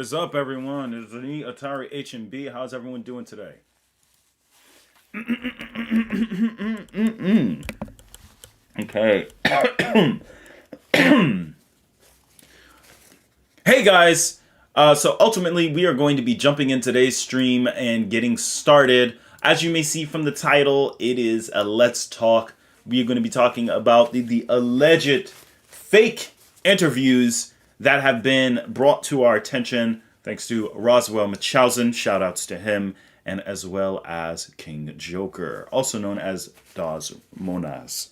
is up, everyone? It's me, Atari H&B. How's everyone doing today? Okay. Hey, guys. So ultimately, we are going to be jumping in today's stream and getting started. As you may see from the title, it is a Let's Talk. We are going to be talking about the alleged fake interviews that have been brought to our attention thanks to Roswell Munchausen. Shout outs to him, and as well as King Joker, also known as Das Monas.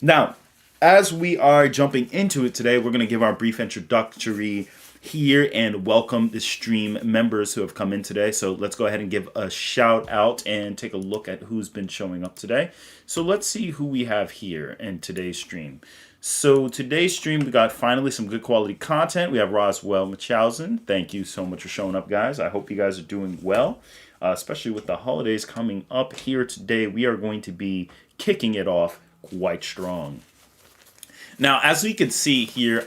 Now, as we are jumping into it today, we're going to give our brief introductory here and welcome the stream members who have come in today. So let's go ahead and give a shout out and take a look at who's been showing up today. So let's see who we have here in today's stream. So today's stream, we got finally some good quality content. We have Roswell Munchausen. Thank you so much for showing up, guys. I hope you guys are doing well, especially with the holidays coming up here today. We are going to be kicking it off quite strong. Now, as we can see here,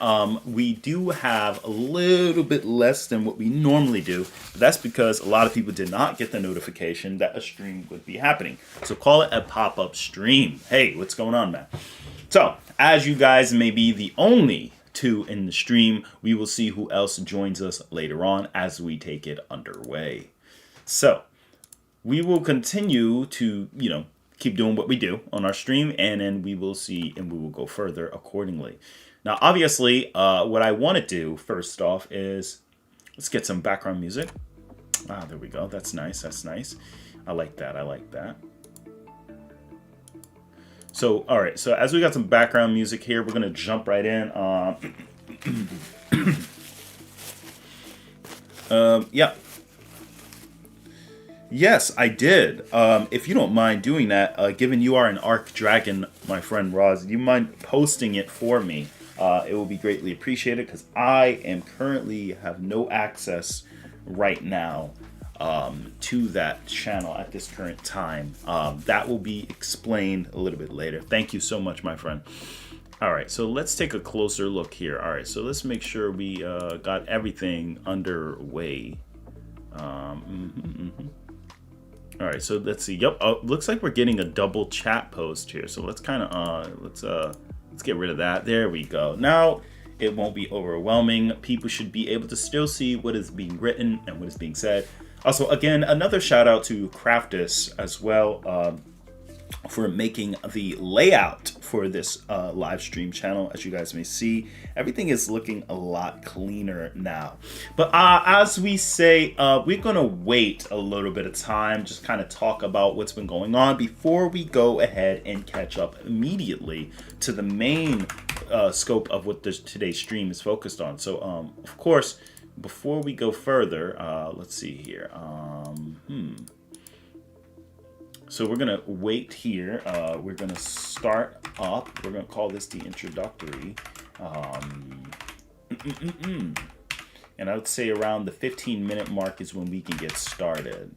we do have a little bit less than what we normally do. That's because a lot of people did not get the notification that a stream would be happening. So call it a pop-up stream. Hey, what's going on, man? So, as you guys may be the only two in the stream, we will see who else joins us later on as we take it underway. So, we will continue to, keep doing what we do on our stream, and then we will see and we will go further accordingly. Now, obviously, what I want to do first off is let's get some background music. There we go. That's nice. That's nice. I like that. I like that. So, all right. So, as we got some background music here, we're going to jump right in. Yeah. Yes, I did. If you don't mind doing that, given you are an Arc Dragon, my friend Roz, do you mind posting it for me? It will be greatly appreciated because I am currently have no access right now to that channel at this current time. That will be explained a little bit later. Thank you so much, my friend. All right, so let's take a closer look here. All right, so let's make sure we got everything underway. All right, so let's see. Yep, looks like we're getting a double chat post here. So let's kind of let's get rid of that. There we go. Now it won't be overwhelming. People should be able to still see what is being written and what is being said. Also, again, another shout out to Craftus as well for making the layout for this live stream channel. As you guys may see, everything is looking a lot cleaner now. But as we say, we're gonna wait a little bit of time, just kind of talk about what's been going on before we go ahead and catch up immediately to the main scope of what today's stream is focused on. So of course, before we go further, let's see here. So we're going to wait here. We're going to start up. We're going to call this the introductory. And I would say around the 15-minute mark is when we can get started.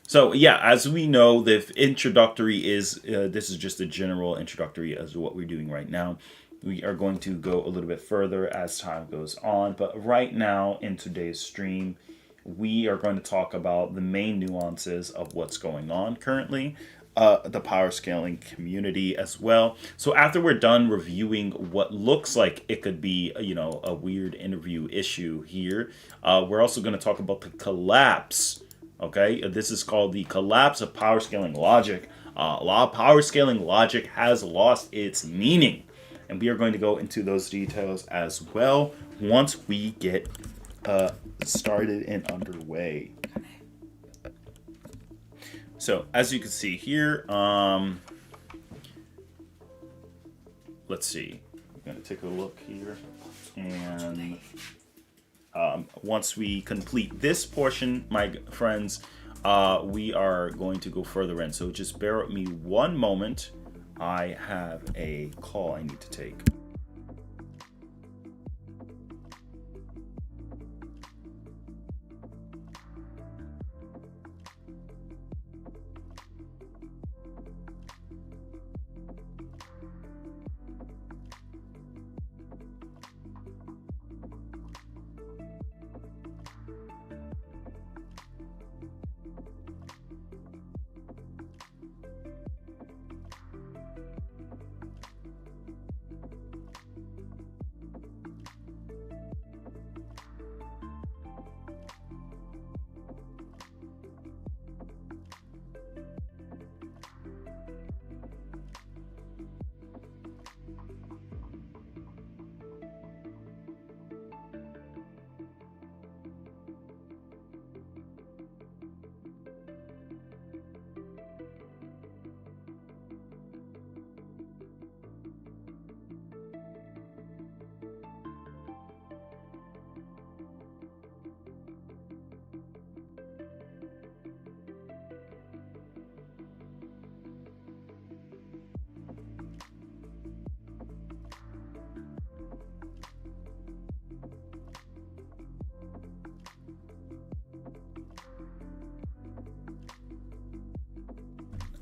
So yeah, as we know, the introductory is, this is just a general introductory as to what we're doing right now. We are going to go a little bit further as time goes on. But right now in today's stream, we are going to talk about the main nuances of what's going on currently, the power scaling community as well. So after we're done reviewing what looks like it could be, a weird interview issue here, we're also going to talk about the collapse. Okay, this is called the collapse of power scaling logic. A lot of power scaling logic has lost its meaning, and we are going to go into those details as well once we get started and underway. So as you can see here, let's see. I'm going to take a look here, and once we complete this portion, my friends, we are going to go further in. So just bear with me one moment. I have a call I need to take.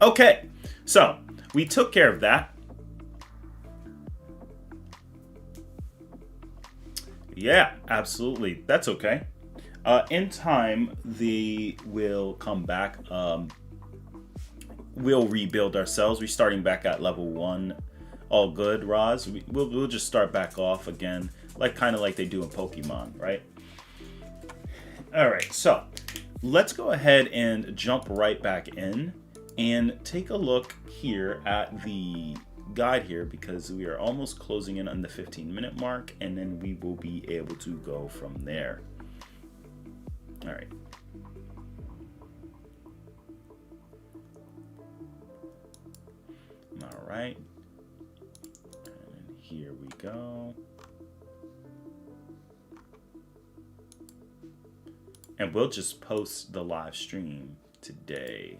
Okay, so we took care of that. Yeah, absolutely. That's okay. In time, they will come back. We'll rebuild ourselves. We're starting back at level 1. All good, Roz. We'll just start back off again, like kind of like they do in Pokemon, right? All right, so let's go ahead and jump right back in and take a look here at the guide here, because we are almost closing in on the 15-minute mark, and then we will be able to go from there. All right. All right. And here we go. And we'll just post the live stream today.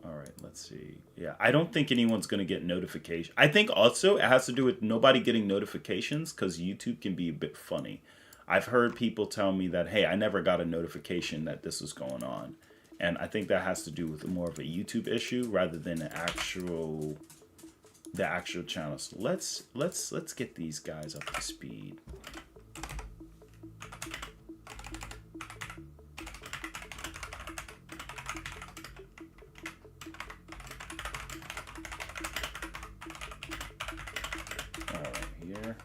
All right, let's see. Yeah, I don't think anyone's going to get notification. I think also it has to do with nobody getting notifications, because YouTube can be a bit funny. I've heard people tell me that, hey, I never got a notification that this was going on. And I think that has to do with more of a YouTube issue rather than the actual channel. So let's get these guys up to speed. Here.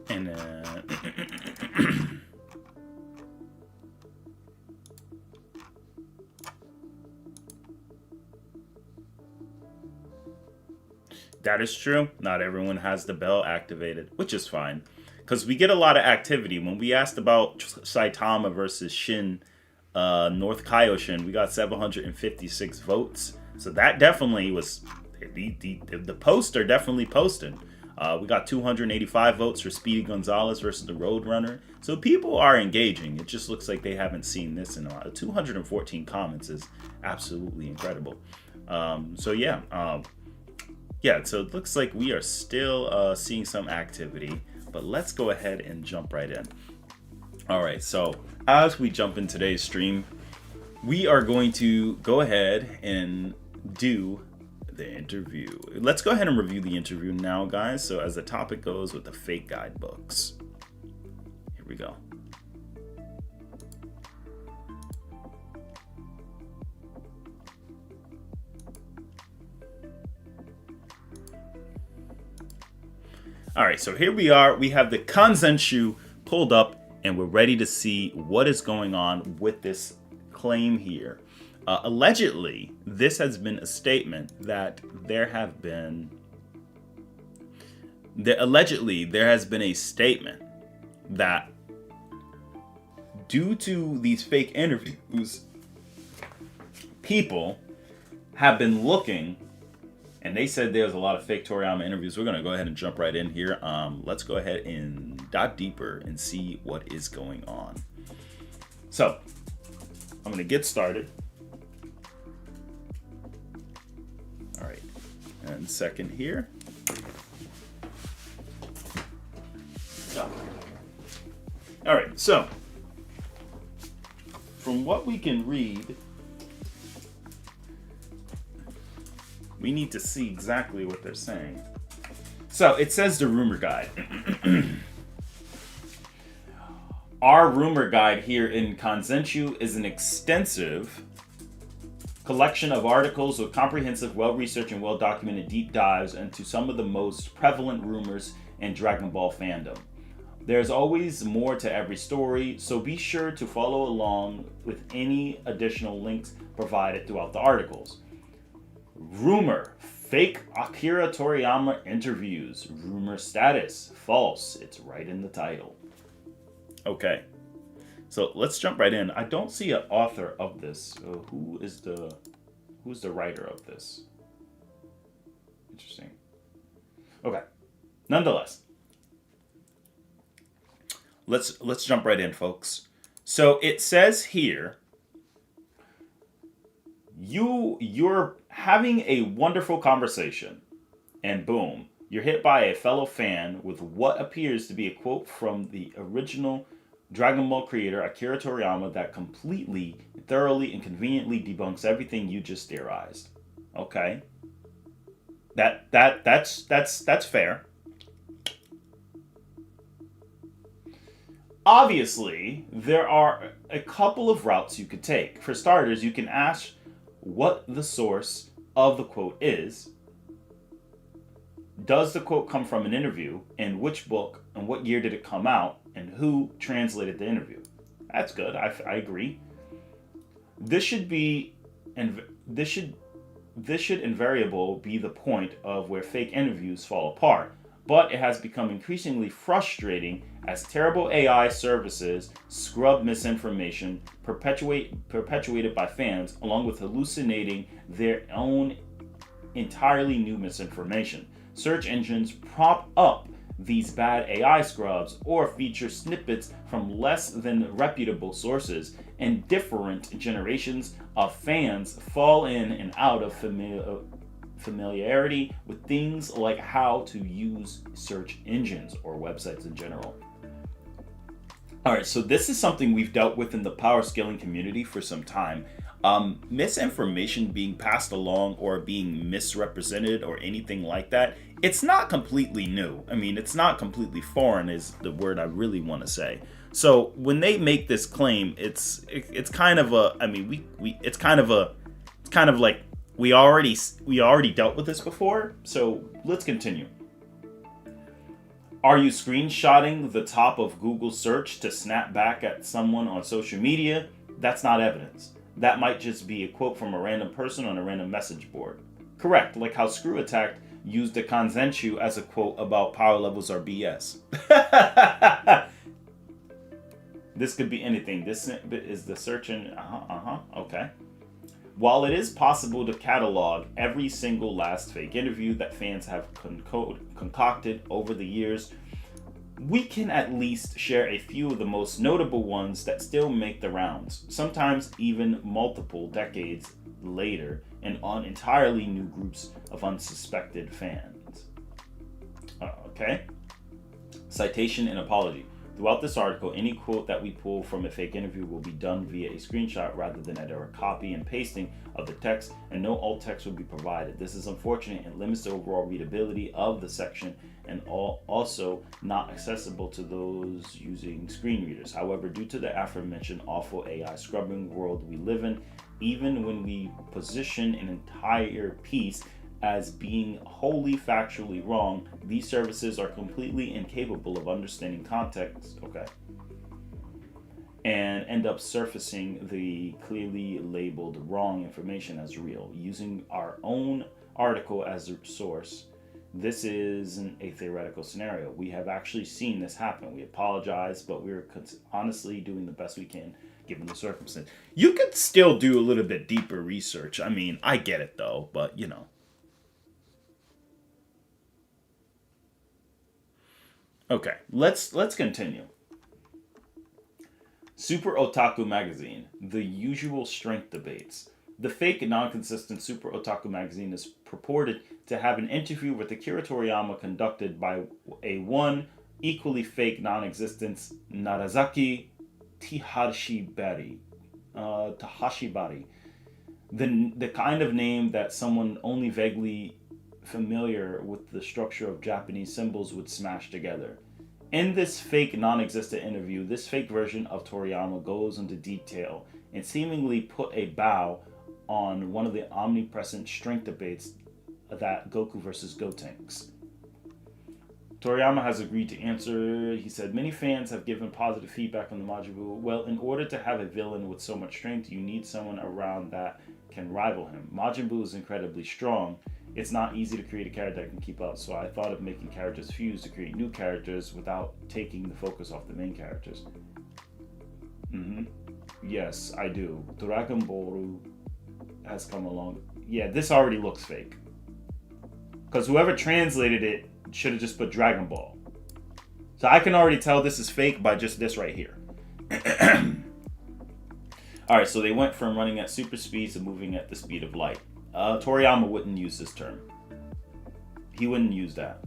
And that is true. Not everyone has the bell activated, which is fine, because we get a lot of activity. When we asked about Saitama versus Shin, North Kaioshin, we got 756 votes. So that definitely was the posts are definitely posted. We got 285 votes for Speedy Gonzalez versus the Roadrunner. So people are engaging. It just looks like they haven't seen this in a while. 214 comments is absolutely incredible. So yeah, so it looks like we are still seeing some activity. But let's go ahead and jump right in. All right, so as we jump in today's stream, we are going to go ahead and do the interview. Let's go ahead and review the interview now, guys. So as the topic goes with the fake guidebooks. Here we go. All right, so here we are. We have the Kanzenshu pulled up, and we're ready to see what is going on with this claim here. Allegedly, this has been a statement that there has been a statement that due to these fake interviews, people have been looking, and they said there's a lot of fake Toriyama interviews. We're going to go ahead and jump right in here. Let's go ahead and dive deeper and see what is going on. So, I'm going to get started. All right, and second here. All right, so from what we can read, we need to see exactly what they're saying. So it says the rumor guide. Our rumor guide here in Kanzenshu is an extensive collection of articles with comprehensive, well-researched, and well-documented deep dives into some of the most prevalent rumors in Dragon Ball fandom. There's always more to every story, so be sure to follow along with any additional links provided throughout the articles. Rumor: fake Akira Toriyama interviews. Rumor status: false. It's right in the title. Okay, so let's jump right in. I don't see an author of this. Who's the writer of this? Interesting. Okay, nonetheless, let's jump right in, folks. So it says here, you're having a wonderful conversation, and boom, You're hit by a fellow fan with what appears to be a quote from the original Dragon Ball creator Akira Toriyama that completely, thoroughly, and conveniently debunks everything you just theorized. Okay, that's fair. Obviously, there are a couple of routes you could take. For starters, you can ask what the source of the quote is. Does the quote come from an interview? And which book? And what year did it come out? And who translated the interview? That's good. I agree. This should be, and this should invariably be the point of where fake interviews fall apart. But it has become increasingly frustrating as terrible AI services scrub misinformation perpetuated by fans, along with hallucinating their own entirely new misinformation. Search engines prop up these bad AI scrubs or feature snippets from less than reputable sources, and different generations of fans fall in and out of familiarity with things like how to use search engines or websites in general. All right, so this is something we've dealt with in the power scaling community for some time. Misinformation being passed along or being misrepresented or anything like that, it's not completely new. I mean, it's not completely foreign is the word I really want to say. So when they make this claim, it's kind of a, I mean, it's kind of like we already dealt with this before. So let's continue. Are you screenshotting the top of Google search to snap back at someone on social media? That's not evidence. That might just be a quote from a random person on a random message board. Correct, like how Screw Attack used the Kanzenshu as a quote about power levels are BS. This could be anything. This is the search engine. Okay. While it is possible to catalog every single last fake interview that fans have concocted over the years, we can at least share a few of the most notable ones that still make the rounds, sometimes even multiple decades later, and on entirely new groups of unsuspected fans. Okay. Citation and apology. Throughout this article, any quote that we pull from a fake interview will be done via a screenshot rather than a direct copy and pasting of the text, and no alt text will be provided. This is unfortunate and limits the overall readability of the section, and also not accessible to those using screen readers. However, due to the aforementioned awful AI scrubbing world we live in, even when we position an entire piece as being wholly factually wrong, these services are completely incapable of understanding context, and end up surfacing the clearly labeled wrong information as real, using our own article as a source. This isn't a theoretical scenario. We have actually seen this happen. We apologize, but we're honestly doing the best we can given the circumstance. You could still do a little bit deeper research. I mean, I get it though, but you know. Okay, let's continue. Super Otaku Magazine, the usual strength debates. The fake, non-consistent Super Otaku Magazine is purported to have an interview with Akira Toriyama conducted by a one equally fake, non-existent Narazaki Tahashibari. The kind of name that someone only vaguely familiar with the structure of Japanese symbols would smash together. In this fake non-existent interview, this fake version of Toriyama goes into detail and seemingly put a bow on one of the omnipresent strength debates that Goku versus Gotenks. Toriyama has agreed to answer. He said, many fans have given positive feedback on the Majin Buu. Well, in order to have a villain with so much strength, you need someone around that can rival him. Majin Buu is incredibly strong. It's not easy to create a character that can keep up, so I thought of making characters fuse to create new characters without taking the focus off the main characters. Yes, I do. Dragon Ball has come along. Yeah, this already looks fake. Because whoever translated it should have just put Dragon Ball. So I can already tell this is fake by just this right here. Alright, so they went from running at super speed to moving at the speed of light. Toriyama wouldn't use this term. He wouldn't use that.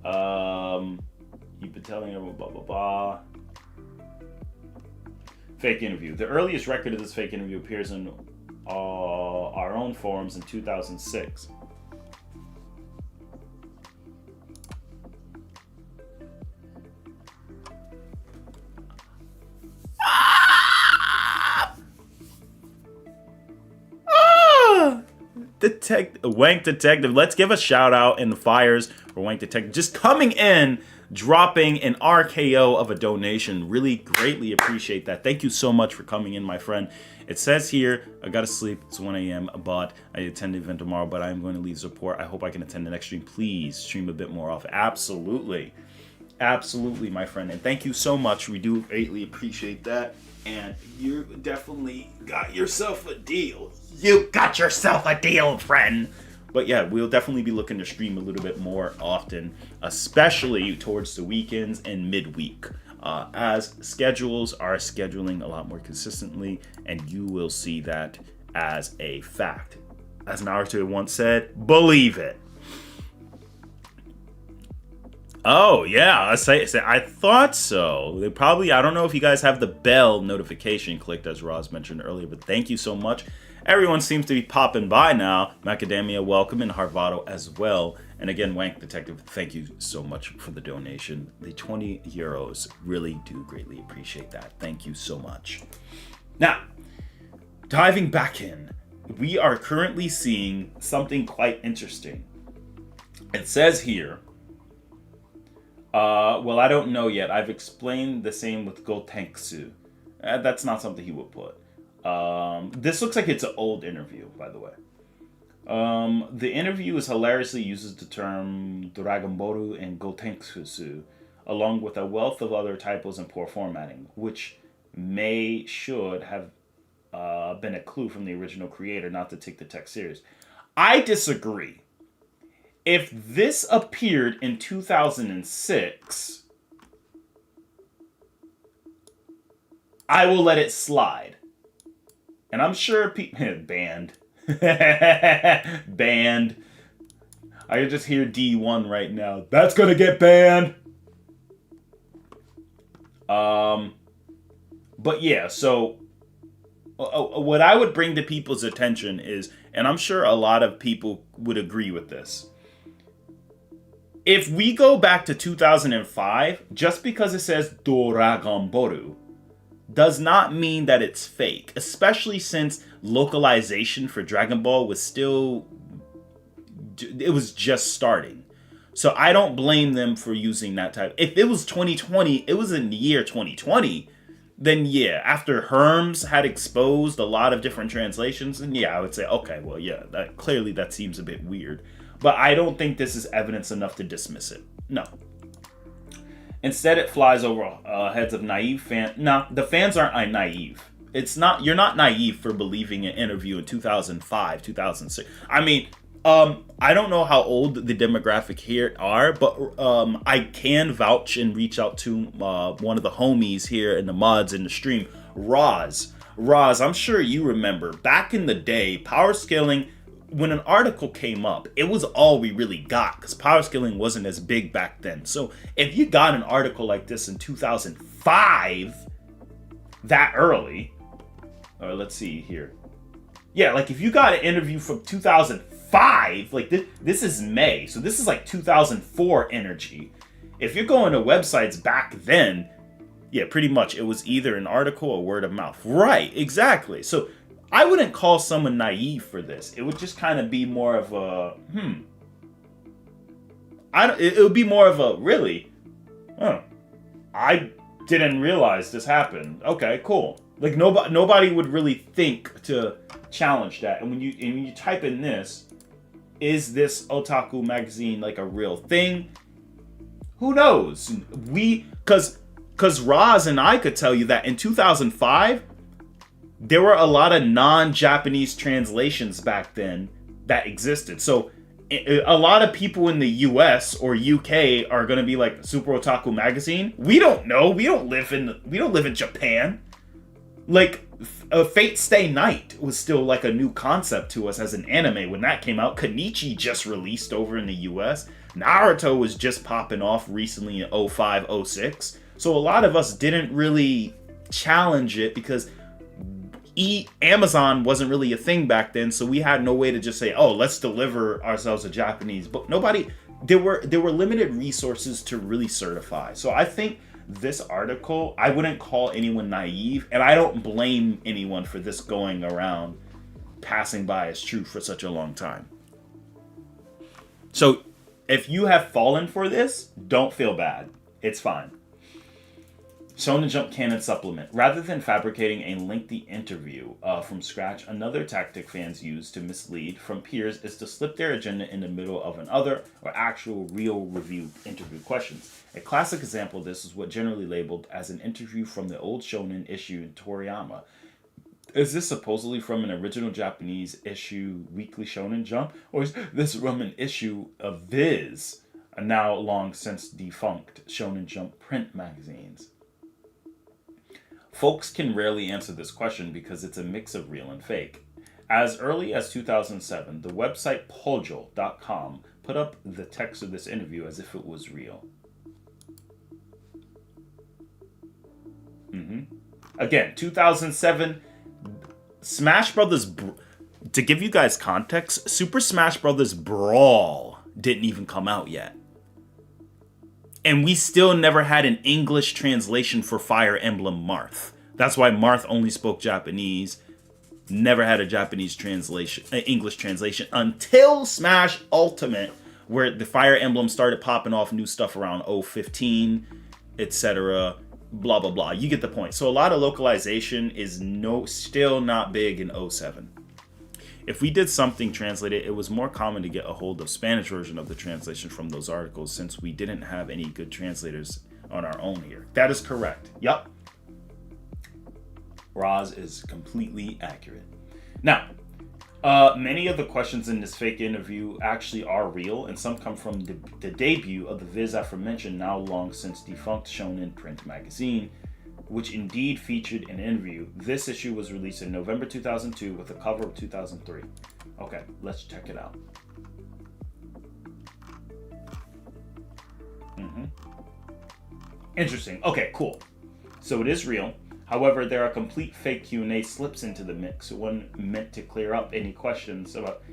You've been telling everyone blah blah blah. Fake interview. The earliest record of this fake interview appears in our own forums in 2006. Wank Detective. Let's give a shout out in the fires for Wank Detective. Just coming in, dropping an RKO of a donation. Really greatly appreciate that. Thank you so much for coming in, my friend. It says here, I gotta sleep. It's 1 a.m. but I attend the event tomorrow, but I'm going to leave support. I hope I can attend the next stream. Please stream a bit more often. Absolutely. Absolutely, my friend. And thank you so much. We do greatly appreciate that. And you definitely got yourself a deal. You got yourself a deal, friend. But yeah, we'll definitely be looking to stream a little bit more often, especially towards the weekends and midweek, as schedules are scheduling a lot more consistently, and you will see that as a fact. As Naruto once said, believe it. Oh, yeah, I thought so. They probably, I don't know if you guys have the bell notification clicked, as Roz mentioned earlier, but thank you so much. Everyone seems to be popping by now. Macadamia, welcome, and Harvado as well. And again, Wank Detective, thank you so much for the donation. The 20 euros, really do greatly appreciate that. Thank you so much. Now, diving back in, we are currently seeing something quite interesting. It says here, well, I don't know yet. I've explained the same with Gotenksu. That's not something he would put. This looks like it's an old interview, by the way. The interview is hilariously uses the term Dragon Boru and Gotenksu, along with a wealth of other typos and poor formatting, which should have been a clue from the original creator not to take the text serious. I disagree. If this appeared in 2006, I will let it slide. And I'm sure people... Banned. Banned. I can just hear D1 right now. That's gonna get banned! But yeah, so... what I would bring to people's attention is... And I'm sure a lot of people would agree with this. If we go back to 2005, just because it says Dragon Boru does not mean that it's fake, especially since localization for Dragon Ball was still, it was just starting. So I don't blame them for using that type. If it was 2020, it was in the year 2020, then yeah, after Herms had exposed a lot of different translations, then yeah, I would say, okay, well, yeah, that seems a bit weird. But I don't think this is evidence enough to dismiss it. No. Instead, it flies over heads of naive fans. No, the fans aren't naive. It's not. You're not naive for believing an interview in 2005, 2006. I mean, I don't know how old the demographic here are, but I can vouch and reach out to one of the homies here in the mods in the stream, Roz. Roz, I'm sure you remember back in the day, Powerscaling. When an article came up, it was all we really got because Powerscaling wasn't as big back then. So if you got an article like this in 2005, that early, or let's see here. Yeah, like if you got an interview from 2005, like this is May. So this is like 2004 energy. If you're going to websites back then, yeah, pretty much it was either an article or word of mouth. Right, exactly. So I wouldn't call someone naive for this. It would just kind of be more of a, it would be more of a, really? I didn't realize this happened. Okay, cool. Like, nobody would really think to challenge that. And when you type in this, is this otaku magazine like a real thing? Who knows? Because Roz and I could tell you that in 2005, there were a lot of non-Japanese translations back then that existed. So a lot of people in the US or UK are going to be like, Super Otaku Magazine? We don't know. We don't live in Japan. Like, Fate Stay Night was still like a new concept to us as an anime when that came out. Kenichi just released over in the US. Naruto was just popping off recently in 05, 06. So a lot of us didn't really challenge it because Amazon wasn't really a thing back then, so we had no way to just say, "Oh, let's deliver ourselves a Japanese book." Nobody, there were limited resources to really certify. So I think this article, I wouldn't call anyone naive, and I don't blame anyone for this going around passing by as true for such a long time. So if you have fallen for this, don't feel bad. It's fine. Shonen Jump Canon Supplement. Rather than fabricating a lengthy interview from scratch, another tactic fans use to mislead from peers is to slip their agenda in the middle of another or actual real review interview questions. A classic example of this is what generally labeled as an interview from the old Shonen issue in Toriyama. Is this supposedly from an original Japanese issue Weekly Shonen Jump? Or is this from an issue of Viz, a now long since defunct Shonen Jump print magazines? Folks can rarely answer this question because it's a mix of real and fake. As early as 2007, the website Pojol.com put up the text of this interview as if it was real. Again, 2007, Smash Brothers, to give you guys context, Super Smash Brothers Brawl didn't even come out yet. And we still never had an English translation for Fire Emblem Marth. That's why Marth only spoke Japanese. Never had a Japanese translation, English translation until Smash Ultimate, where the Fire Emblem started popping off new stuff around 015, etc. Blah blah blah. You get the point. So a lot of localization is still not big in 07. If we did something translated, it was more common to get a hold of Spanish version of the translation from those articles since we didn't have any good translators on our own here. That is correct. Yup. Roz is completely accurate. Now, many of the questions in this fake interview actually are real, and some come from the debut of the Viz aforementioned, now long since defunct Shonen print magazine, which indeed featured an interview. This issue was released in November 2002 with a cover of 2003. Okay, let's check it out. Interesting. Okay, cool. So it is real. However, there are complete fake Q&A slips into the mix, one meant to clear up any questions about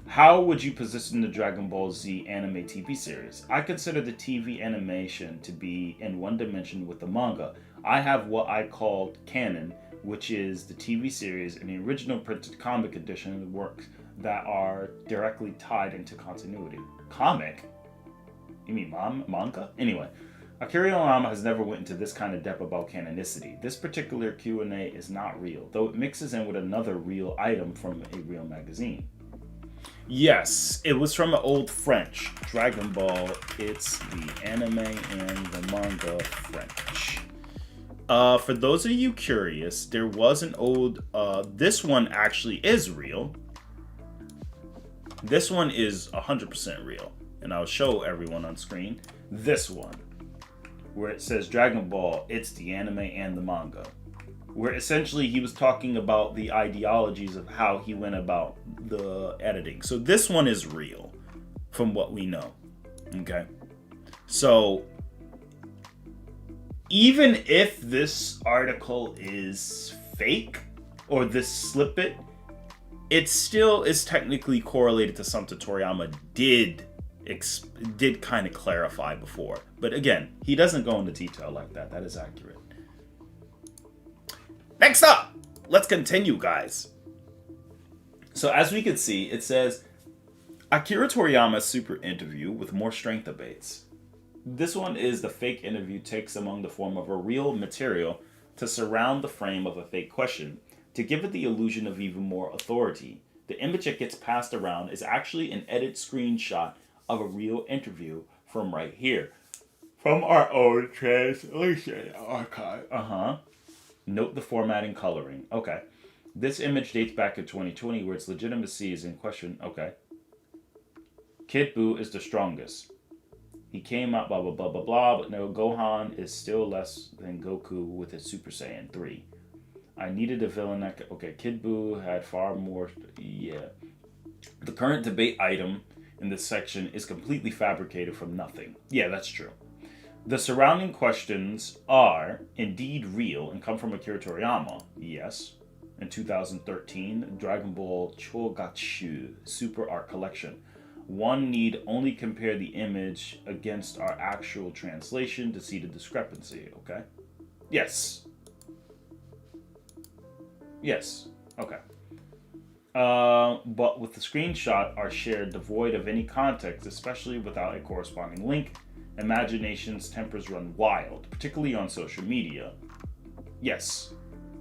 how would you position the Dragon Ball Z anime TV series. I consider the TV animation to be in one dimension with the manga. I have what I call canon, which is the TV series and the original printed comic edition of the works that are directly tied into continuity. Comic? You mean manga? Anyway, Akira Toriyama has never went into this kind of depth about canonicity. This particular Q&A is not real, though it mixes in with another real item from a real magazine. Yes, it was from an old French. Dragon Ball, it's the anime and the manga French. For those of you curious, there was an old, this one actually is real. This one is 100% real. And I'll show everyone on screen. This one, where it says Dragon Ball, it's the anime and the manga. Where essentially he was talking about the ideologies of how he went about the editing. So this one is real, from what we know. Okay? So even if this article is fake, or this snippet, it still is technically correlated to something Toriyama did kind of clarify before. But again, he doesn't go into detail like that. That is accurate. Next up, let's continue, guys. So as we can see, it says, Akira Toriyama's super interview with more strength debates. This one is the fake interview takes among the form of a real material to surround the frame of a fake question, to give it the illusion of even more authority. The image that gets passed around is actually an edited screenshot of a real interview from right here. From our own translation archive. Note the formatting coloring. Okay. This image dates back in 2020 where its legitimacy is in question. Okay. Kid Buu is the strongest. He came out blah blah blah blah blah, but no, Gohan is still less than Goku with his Super Saiyan 3. I needed a villain that could... Okay, Kid Buu had far more... Yeah. The current debate item in this section is completely fabricated from nothing. Yeah, that's true. The surrounding questions are indeed real and come from Akira Toriyama. Yes. In 2013, Dragon Ball Chogatsu Super Art Collection. One need only compare the image against our actual translation to see the discrepancy, okay? Yes. Yes. Okay. But with the screenshot are shared devoid of any context, especially without a corresponding link, imagination's tempers run wild, particularly on social media. Yes.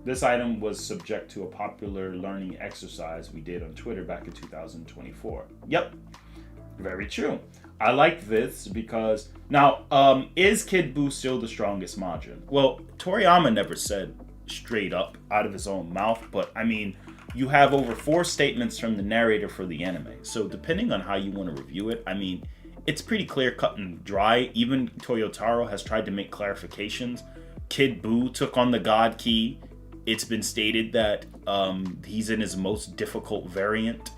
This item was subject to a popular learning exercise we did on Twitter back in 2024. Yep. Very true. I like this because now, is Kid Buu still the strongest Majin? Well, Toriyama never said straight up out of his own mouth, but I mean, you have over 4 statements from the narrator for the anime. So depending on how you want to review it, I mean, it's pretty clear cut and dry. Even Toyotaro has tried to make clarifications. Kid Buu took on the God Key. It's been stated that he's in his most difficult variant.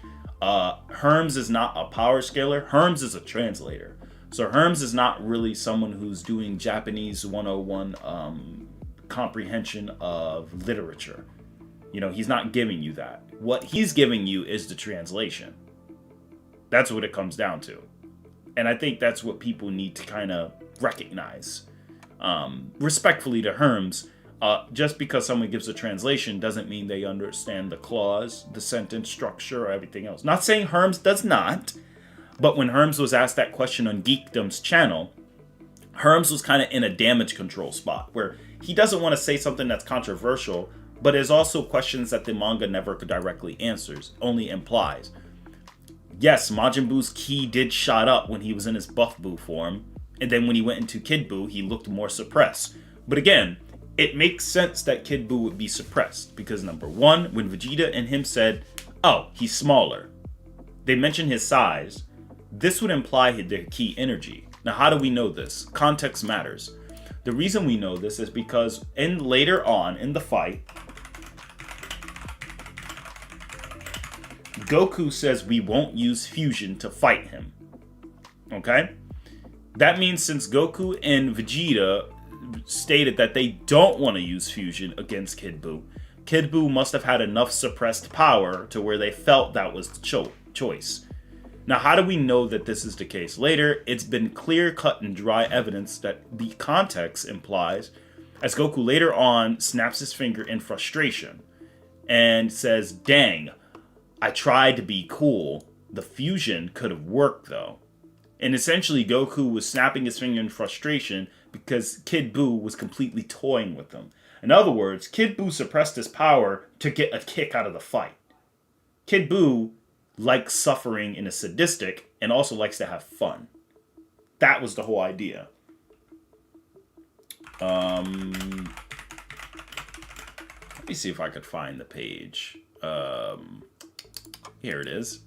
Herms is not a power scaler. Herms is a translator. So Herms is not really someone who's doing Japanese 101 comprehension of literature. You know, he's not giving you that. What he's giving you is the translation. That's what it comes down to. And I think that's what people need to kind of recognize. Respectfully to Herms, just because someone gives a translation doesn't mean they understand the clause, the sentence structure, or everything else. Not saying Herms does not, but when Herms was asked that question on Geekdom's channel, Herms was kind of in a damage control spot where he doesn't want to say something that's controversial, but there's also questions that the manga never directly answers, only implies. Yes, Majin Buu's ki did shot up when he was in his Buff Buu form, and then when he went into Kid Buu, he looked more suppressed. But again, it makes sense that Kid Buu would be suppressed, because number one, when Vegeta and him said, oh, he's smaller, they mentioned his size, this would imply their ki energy. Now, how do we know this? Context matters. The reason we know this is because later on in the fight, Goku says we won't use fusion to fight him. Okay? That means since Goku and Vegeta stated that they don't want to use fusion against Kid Buu must have had enough suppressed power to where they felt that was the choice. Now, how do we know that this is the case? Later, it's been clear-cut and dry evidence that the context implies, as Goku later on snaps his finger in frustration and says, dang, I tried to be cool. The fusion could have worked, though. And essentially, Goku was snapping his finger in frustration because Kid Buu was completely toying with him. In other words, Kid Buu suppressed his power to get a kick out of the fight. Kid Buu likes suffering and is sadistic and also likes to have fun. That was the whole idea. Let me see if I could find the page. Here it is.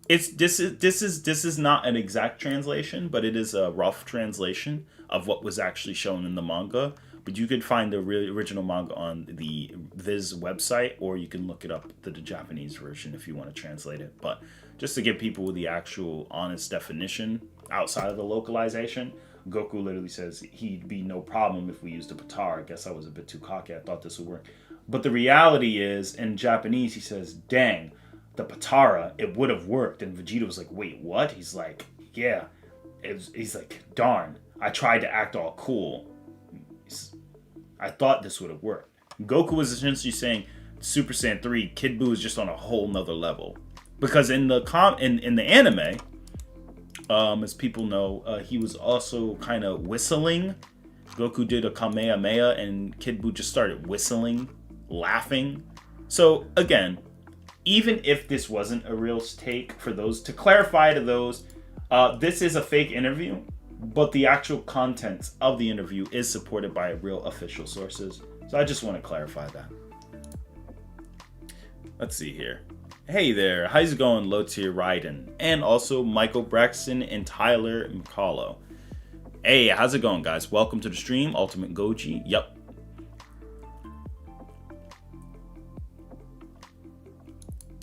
This is not an exact translation, but it is a rough translation of what was actually shown in the manga. But you could find the original manga on the Viz website, or you can look it up the Japanese version if you want to translate it. But just to give people the actual honest definition outside of the localization, Goku literally says he'd be no problem if we used the Patara. I guess I was a bit too cocky. I thought this would work. But the reality is, in Japanese, he says, dang, the Patara, it would have worked. And Vegeta was like, wait, what? He's like, yeah. He's like, darn, I tried to act all cool. I thought this would have worked. Goku was essentially saying, Super Saiyan 3, Kid Buu is just on a whole nother level. Because in the in the anime, as people know, he was also kind of whistling. Goku did a Kamehameha and Kid Buu just started whistling, laughing. So again, even if this wasn't a real take, for those to clarify to those, this is a fake interview, but the actual contents of the interview is supported by real official sources. So I just want to clarify that. Let's see here. Hey there, how's it going, Low Tier Raiden? And also Michael Braxton and Tyler McCullough. Hey, how's it going, guys? Welcome to the stream, Ultimate Goji. Yep.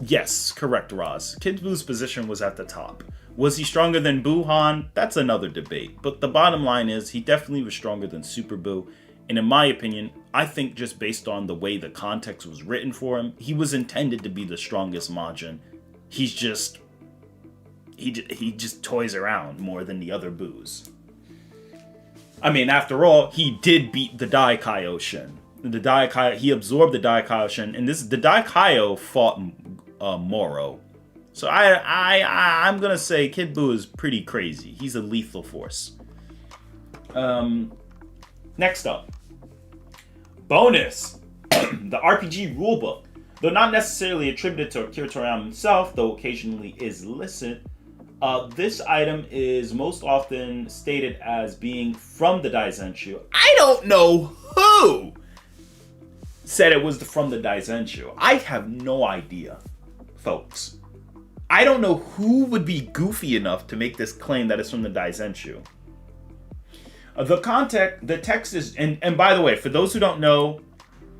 Yes, correct, Roz. Kid Buu's position was at the top. Was he stronger than Buhan? That's another debate. But the bottom line is he definitely was stronger than Super Buu. And in my opinion, I think just based on the way the context was written for him, he was intended to be the strongest Majin. He's just... He just toys around more than the other Buus. I mean, after all, he did beat the Daikaioshin. He absorbed the Daikaioshin, and the Daikaio fought Moro. So I'm gonna say Kid Buu is pretty crazy. He's a lethal force. Next up, bonus, the RPG rulebook. Though not necessarily attributed to Akira Toriyama himself, though occasionally is listed, this item is most often stated as being from the Daizenshu. I don't know who said it was from the Daizenshu. I have no idea, folks. I don't know who would be goofy enough to make this claim that it's from the Daizenshu. The text is, and by the way, for those who don't know,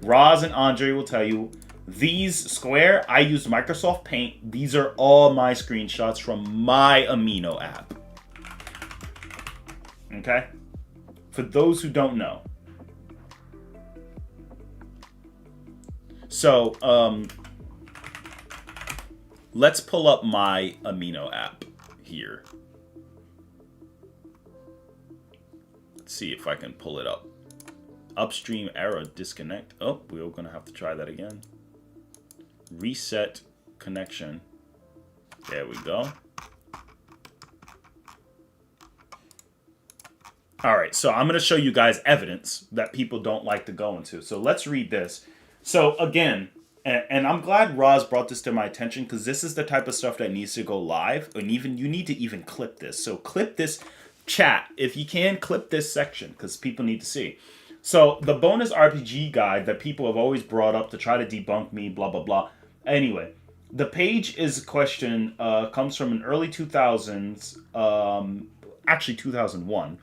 Roz and Andre will tell you, these square, I used Microsoft Paint. These are all my screenshots from my Amino app. Okay? For those who don't know. So, let's pull up my Amino app here. Let's see if I can pull it up. Upstream error disconnect. Oh, we're going to have to try that again. Reset connection. There we go. All right, so I'm going to show you guys evidence that people don't like to go into. So let's read this. So again, and I'm glad Roz brought this to my attention because this is the type of stuff that needs to go live, and even you need to even clip this. So clip this chat. If you can, clip this section because people need to see. So the bonus RPG guide that people have always brought up to try to debunk me, blah, blah, blah. Anyway, the page is question, comes from an early 2000s, actually 2001,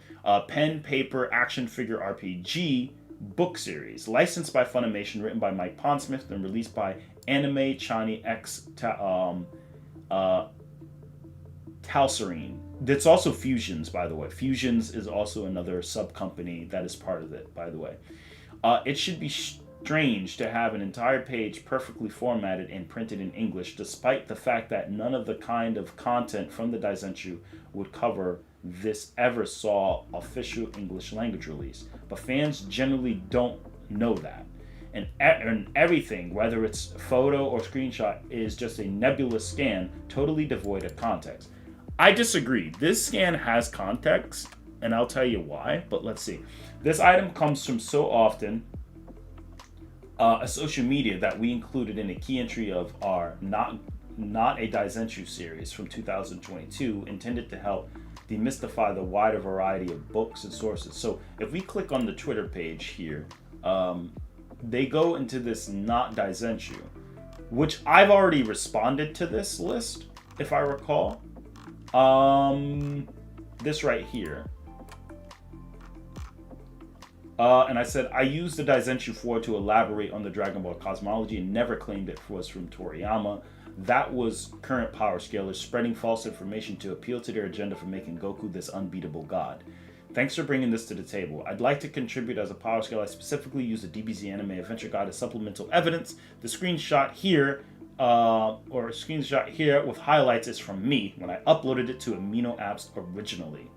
pen, paper, action figure RPG book series. Licensed by Funimation, written by Mike Pondsmith, and released by Anime Chani X Talserine. It's also Fusions, by the way. Fusions is also another sub-company that is part of it, by the way. It should be strange to have an entire page perfectly formatted and printed in English, despite the fact that none of the kind of content from the Daizenshu would cover this ever saw official English language release. But fans generally don't know that. And everything, whether it's photo or screenshot, is just a nebulous scan, totally devoid of context. I disagree. This scan has context, and I'll tell you why, but let's see. This item comes from so often a social media that we included in a key entry of our Not a Daizenshu series from 2022, intended to help demystify the wider variety of books and sources. So if we click on the Twitter page here, they go into this Not Daizenshu, which I've already responded to this list, if I recall. This right here. And I said, I used the Daizenshu 4 to elaborate on the Dragon Ball cosmology and never claimed it was from Toriyama. That was current power scalers spreading false information to appeal to their agenda for making Goku this unbeatable god. Thanks for bringing this to the table. I'd like to contribute as a power scale. I specifically use the DBZ Anime Adventure Guide as supplemental evidence. The screenshot here, with highlights is from me when I uploaded it to Amino Apps originally.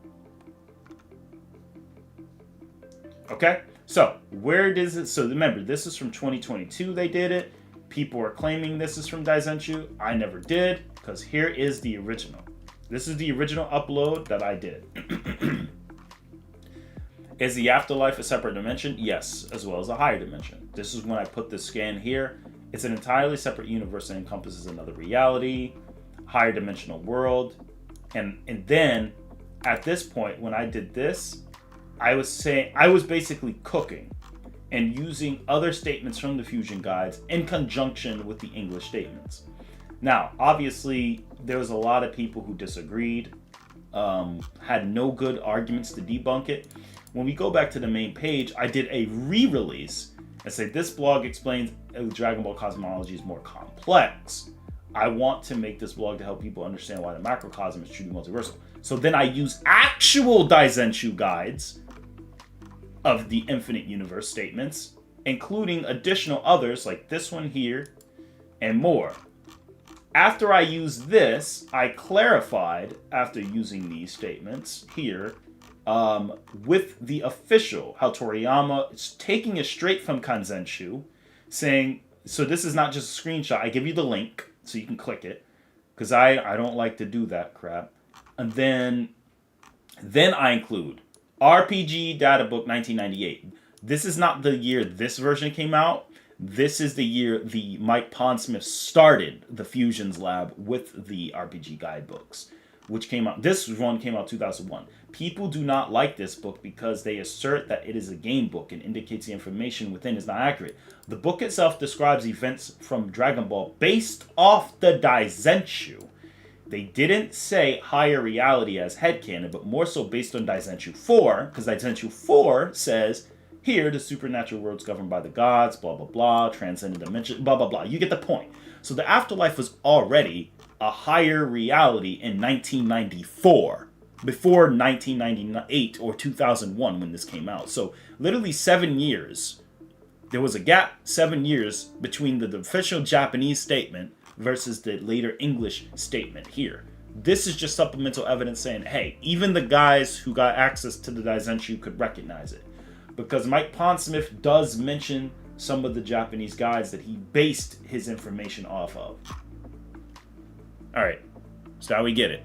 Okay, so where does it? So remember, this is from 2022. They did it. People are claiming this is from Daizenshu. I never did, because here is the original. This is the original upload that I did. Is the afterlife a separate dimension? Yes, as well as a higher dimension. This is when I put this scan here. It's an entirely separate universe that encompasses another reality, higher dimensional world. And then, at this point, when I did this, I was basically cooking and using other statements from the Fusion guides in conjunction with the English statements. Now, obviously, there was a lot of people who disagreed, had no good arguments to debunk it. When we go back to the main page, I did a re-release and say this blog explains Dragon Ball cosmology is more complex. I want to make this blog to help people understand why the macrocosm is truly multiversal. So then I use actual Daizenshu guides of the infinite universe statements, including additional others like this one here and more. After I used this, I clarified, after using these statements here, with the official, how Toriyama is taking it straight from Kanzenshu, saying, so this is not just a screenshot. I give you the link so you can click it, because I don't like to do that crap. And then I include RPG Data Book 1998. This is not the year this version came out. This is the year the Mike Pondsmith started the Fusions Lab with the RPG guidebooks, which came out. This one came out 2001. People do not like this book because they assert that it is a game book and indicates the information within is not accurate. The book itself describes events from Dragon Ball based off the Daizenshu. They didn't say higher reality as headcanon, but more so based on Daizenshu 4, because Daizenshu 4 says, here, the supernatural world's governed by the gods, blah, blah, blah, transcendent dimension, blah, blah, blah. You get the point. So the afterlife was already a higher reality in 1994, before 1998 or 2001 when this came out. So literally 7 years. There was a gap, 7 years, between the official Japanese statement versus the later English statement here. This is just supplemental evidence saying, hey, even the guys who got access to the Daizenshu could recognize it. Because Mike Pondsmith does mention some of the Japanese guides that he based his information off of. Alright, so now we get it.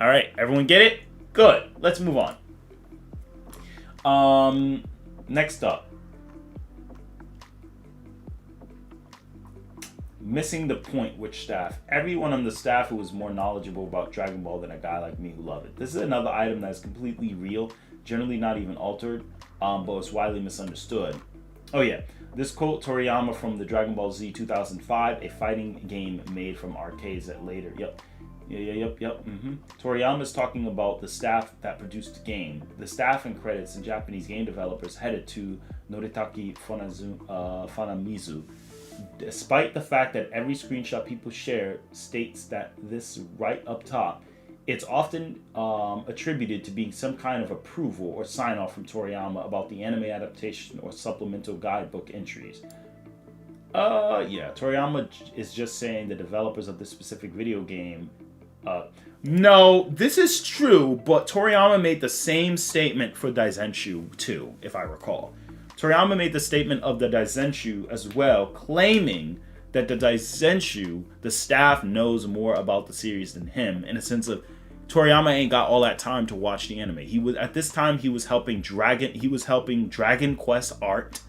Alright, everyone get it? Good, let's move on. Next up. Missing the point, which staff? Everyone on the staff who was more knowledgeable about Dragon Ball than a guy like me who loved it. This is another item that is completely real, generally not even altered, but was widely misunderstood. Oh yeah, this quote Toriyama from the Dragon Ball Z 2005, a fighting game made from arcades that later, Toriyama is talking about the staff that produced the game. The staff and credits and Japanese game developers headed to Noritake Funamizu. Despite the fact that every screenshot people share states that this right up top, it's often attributed to being some kind of approval or sign-off from Toriyama about the anime adaptation or supplemental guidebook entries. Yeah, Toriyama is just saying the developers of this specific video game. No, this is true, but Toriyama made the same statement for Daizenshu 2, if I recall. Toriyama made the statement of the Daizenshu as well, claiming that the Daizenshu, the staff knows more about the series than him, in a sense of Toriyama ain't got all that time to watch the anime. He was at this time he was helping Dragon Quest art,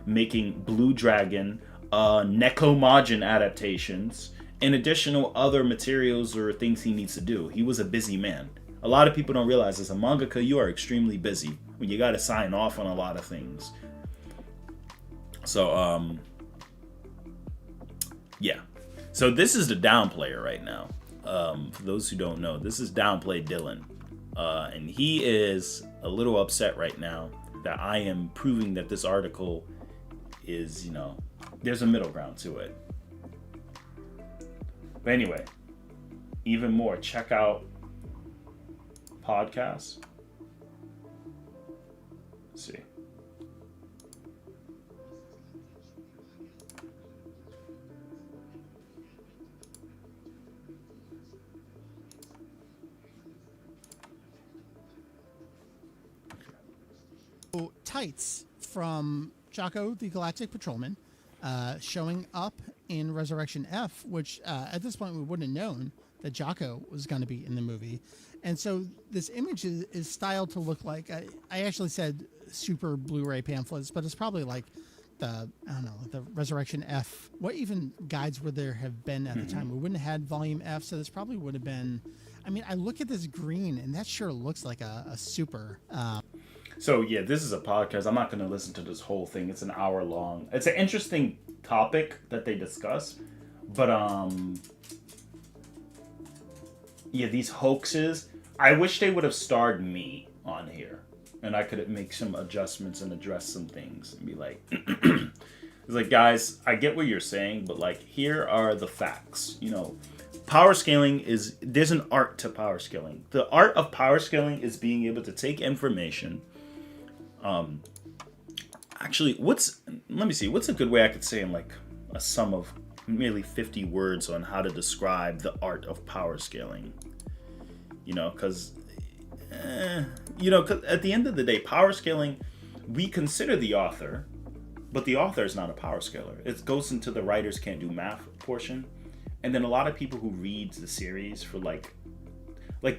making Blue Dragon, Nekomajin adaptations, and additional other materials or things he needs to do. He was a busy man. A lot of people don't realize as a mangaka you are extremely busy when you gotta sign off on a lot of things. So, yeah. So this is the downplayer right now. For those who don't know, this is Downplay Dylan. And he is a little upset right now that I am proving that this article is, there's a middle ground to it. But anyway, even more, check out podcasts. Let's see. Tights from Jocko the Galactic Patrolman showing up in Resurrection F, which at this point we wouldn't have known that Jocko was going to be in the movie. And so this image is styled to look like, I actually said super Blu-ray pamphlets, but it's probably like the Resurrection F. What even guides would there have been at the time? We wouldn't have had Volume F, so this probably would have been, I look at this green and that sure looks like a super... So yeah, this is a podcast. I'm not going to listen to this whole thing. It's an hour long. It's an interesting topic that they discuss, but yeah, these hoaxes. I wish they would have starred me on here, and I could make some adjustments and address some things and be like, It's like, guys, I get what you're saying, but like, here are the facts. Power scaling there's an art to power scaling. The art of power scaling is being able to take information. Actually, let me see, what's a good way I could say in like a sum of nearly 50 words on how to describe the art of power scaling? Because at the end of the day, power scaling, we consider the author, but the author is not a power scaler. It goes into the writers can't do math portion. And then a lot of people who read the series for like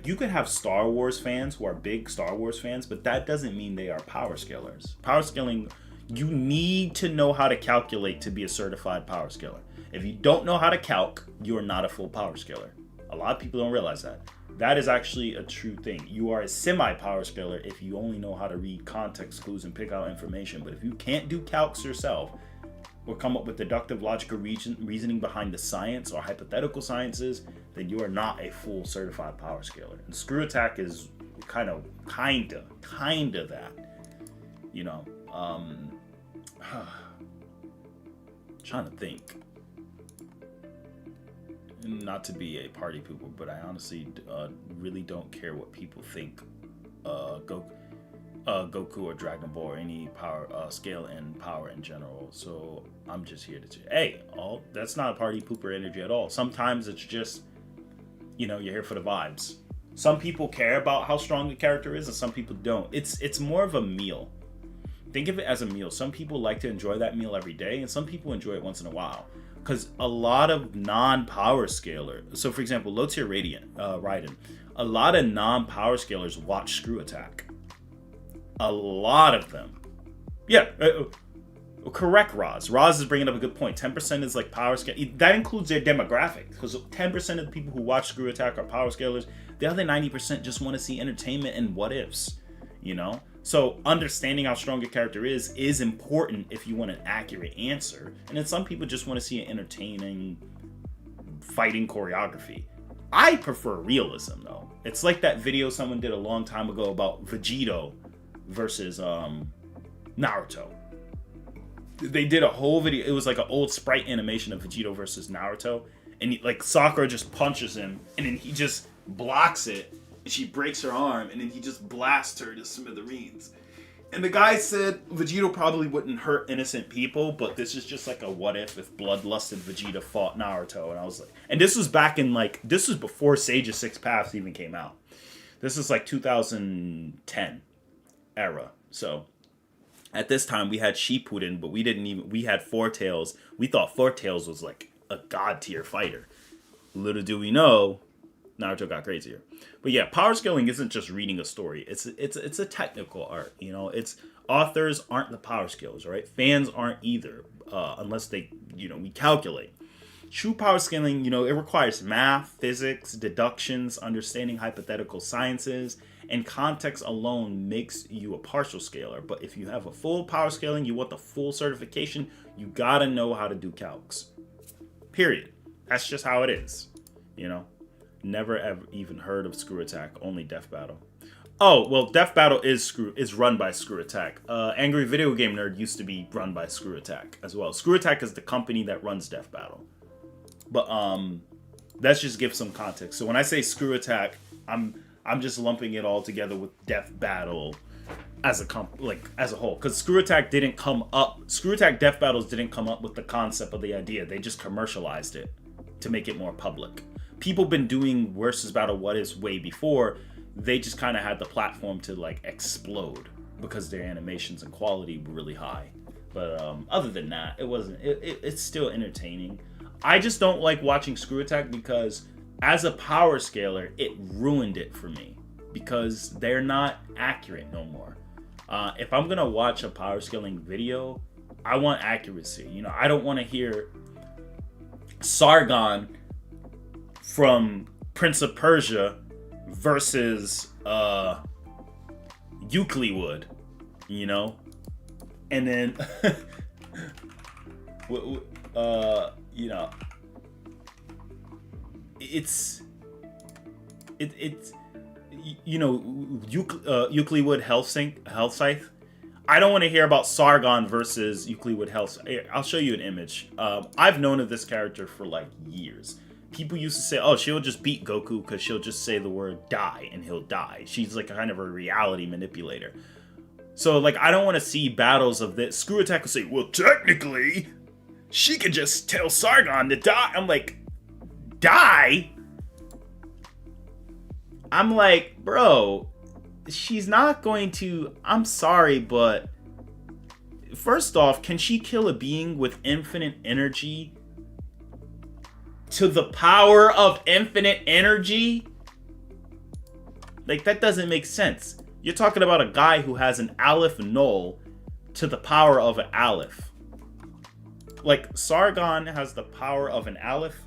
you could have Star Wars fans who are big Star Wars fans, but that doesn't mean they are power scalers. Power scaling, you need to know how to calculate to be a certified power scaler. If you don't know how to calc, you're not a full power scaler. A lot of people don't realize that. That is actually a true thing. You are a semi-power scaler if you only know how to read context clues and pick out information. But if you can't do calcs yourself or come up with deductive logical reasoning behind the science or hypothetical sciences, then you are not a full certified power scaler. And screw attack is kinda that. Trying to think. Not to be a party pooper, but I honestly really don't care what people think Goku or Dragon Ball or any power scale and power in general. So I'm just here to that's not a party pooper energy at all. Sometimes it's just you're here for the vibes. Some people care about how strong the character is and some people don't. It's more of a meal. Think of it as a meal. Some people like to enjoy that meal every day and some people enjoy it once in a while. Because a lot of non-power scalers, so for example, low tier Raiden, a lot of non-power scalers watch Screw Attack. A lot of them. Yeah, correct, Roz. Roz is bringing up a good point. 10% is like power scale. That includes their demographic. Because 10% of the people who watch Screw Attack are power scalers. The other 90% just want to see entertainment and what ifs. So understanding how strong a character is important if you want an accurate answer. And then some people just want to see an entertaining fighting choreography. I prefer realism though. It's like that video someone did a long time ago about Vegito versus Naruto. They did a whole video. It was like an old sprite animation of Vegito versus Naruto. And Sakura just punches him and then he just blocks it. And she breaks her arm, and then he just blasts her to smithereens. And the guy said Vegeta probably wouldn't hurt innocent people, but this is just like a what if bloodlusted Vegeta fought Naruto. And I was like, and this was back in this was before Sage of Six Paths even came out. This is like 2010 era. So at this time we had Shippuden, but we had Four Tails. We thought Four Tails was like a god tier fighter. Little do we know, Naruto got crazier. But yeah, power scaling isn't just reading a story. It's a technical art. It's authors aren't the power scalers, right? Fans aren't either, unless we calculate. True power scaling, it requires math, physics, deductions, understanding hypothetical sciences, and context alone makes you a partial scaler. But if you have a full power scaling, you want the full certification, you gotta know how to do calcs. Period. That's just how it is. Never ever even heard of Screw Attack, only Death Battle. Oh, well, Death Battle is run by Screw Attack. Angry Video Game Nerd used to be run by Screw Attack as well. Screw Attack is the company that runs Death Battle. But let's just give some context. So when I say Screw Attack, I'm just lumping it all together with Death Battle as a whole. Because Screw Attack Death Battles didn't come up with the concept of the idea. They just commercialized it to make it more public. People been doing versus battle what is way before. They just kind of had the platform to explode because their animations and quality were really high. But other than that, it's still entertaining. I just don't like watching Screw Attack because as a power scaler, it ruined it for me because they're not accurate no more. If I'm gonna watch a power scaling video, I want accuracy. I don't want to hear Sargon from Prince of Persia versus Euclid, and then it's Euclid Hell Scythe. I don't want to hear about Sargon versus Euclid Wood Health. I'll show you an image. I've known of this character for like years. People used to say, oh, she'll just beat Goku because she'll just say the word die and he'll die. She's like a kind of a reality manipulator. So, like, I don't want to see battles of this. Screw Attack will say, well, technically, she can just tell Sargon to die. I'm like, die? I'm like, bro, she's not going to. I'm sorry, but first off, can she kill a being with infinite energy to the power of infinite energy? Like, that doesn't make sense. You're talking about a guy who has an Aleph null to the power of an Aleph. Like, Sargon has the power of an Aleph.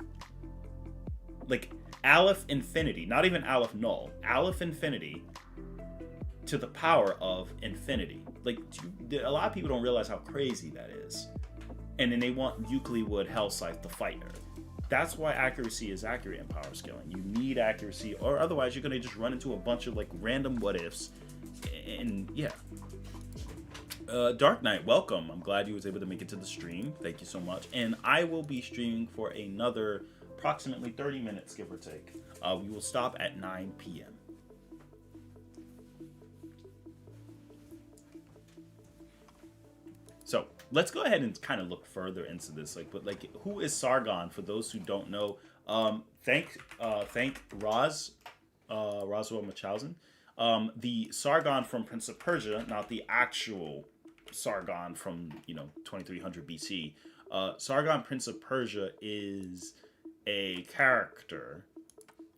Like, Aleph infinity. Not even Aleph null. Aleph infinity to the power of infinity. Like, a lot of people don't realize how crazy that is. And then they want Euclid Wood Hellscythe to fight her. That's why accuracy is accurate in power scaling. You need accuracy, or otherwise you're gonna just run into a bunch of like random what ifs. And yeah. Dark Knight, welcome. I'm glad you was able to make it to the stream. Thank you so much. And I will be streaming for another approximately 30 minutes, give or take. We will stop at 9 p.m. So let's go ahead and kind of look further into this. Like, but like, who is Sargon? For those who don't know, thank Roswell Munchausen. The Sargon from Prince of Persia, not the actual Sargon from 2300 BC. Sargon Prince of Persia is a character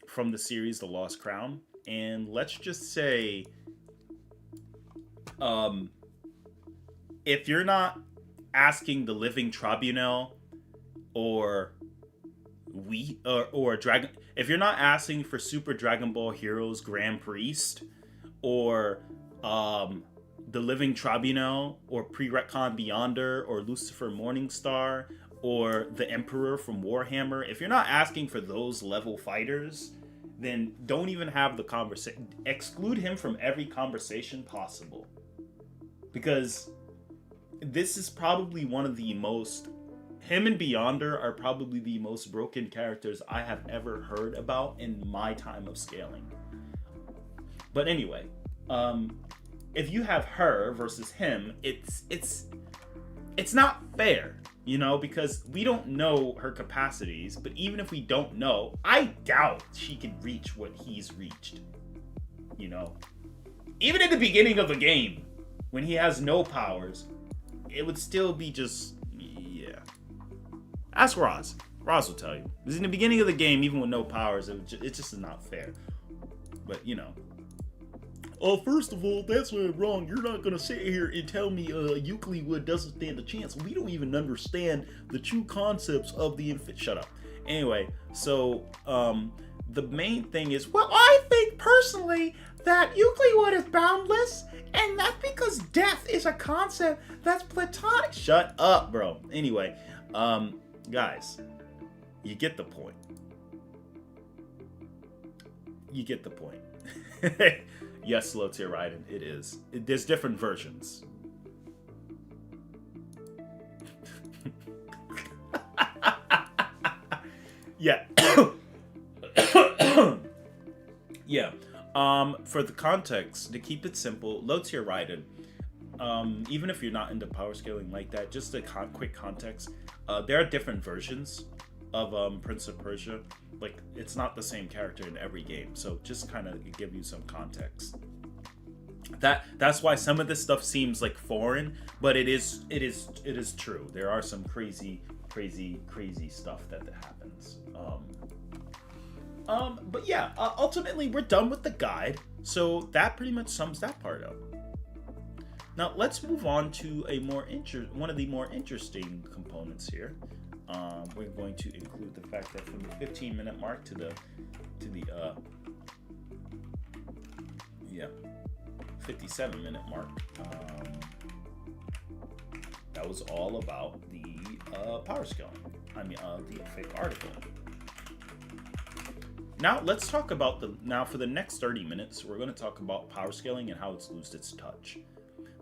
from the series The Lost Crown, and let's just say, if you're not asking the Living Tribunal or Dragon, if you're not asking for Super Dragon Ball Heroes Grand Priest or the Living Tribunal or Pre-Retcon Beyonder or Lucifer Morningstar or the Emperor from Warhammer, if you're not asking for those level fighters, then don't even have the conversation. Exclude him from every conversation possible, because this is probably one of the most, him and Beyonder are probably the most broken characters I have ever heard about in my time of scaling. But anyway, if you have her versus him, it's not fair, because we don't know her capacities. But even if we don't know, I doubt she can reach what he's reached. Even in the beginning of the game, when he has no powers, it would still be just, yeah. Ask Roz. Roz will tell you. Because in the beginning of the game, even with no powers, it just is not fair. But, first of all, that's wrong. You're not going to sit here and tell me Euclid Wood doesn't stand a chance. We don't even understand the true concepts of the infant. Shut up. Anyway, so the main thing is, well, I think personally that Euclid Wood is boundless, and that's because death is a concept that's platonic. Shut up, bro. Anyway, guys, you get the point. You get the point. Yes, slow tier Raiden, it is. There's different versions. Yeah. Yeah. For the context, to keep it simple, low tier Raiden, even if you're not into power scaling like that, just a quick context, there are different versions of Prince of Persia. Like, it's not the same character in every game, so just kind of give you some context. That's why some of this stuff seems like foreign, but it is true. There are some crazy stuff that happens. But yeah, ultimately we're done with the guide, so that pretty much sums that part up. Now let's move on to one of the more interesting components here. We're going to include the fact that from the 15-minute mark to the 57-minute mark, that was all about the power scaling. The fake article. Now let's talk about for the next 30 minutes, we're going to talk about power scaling and how it's lost its touch.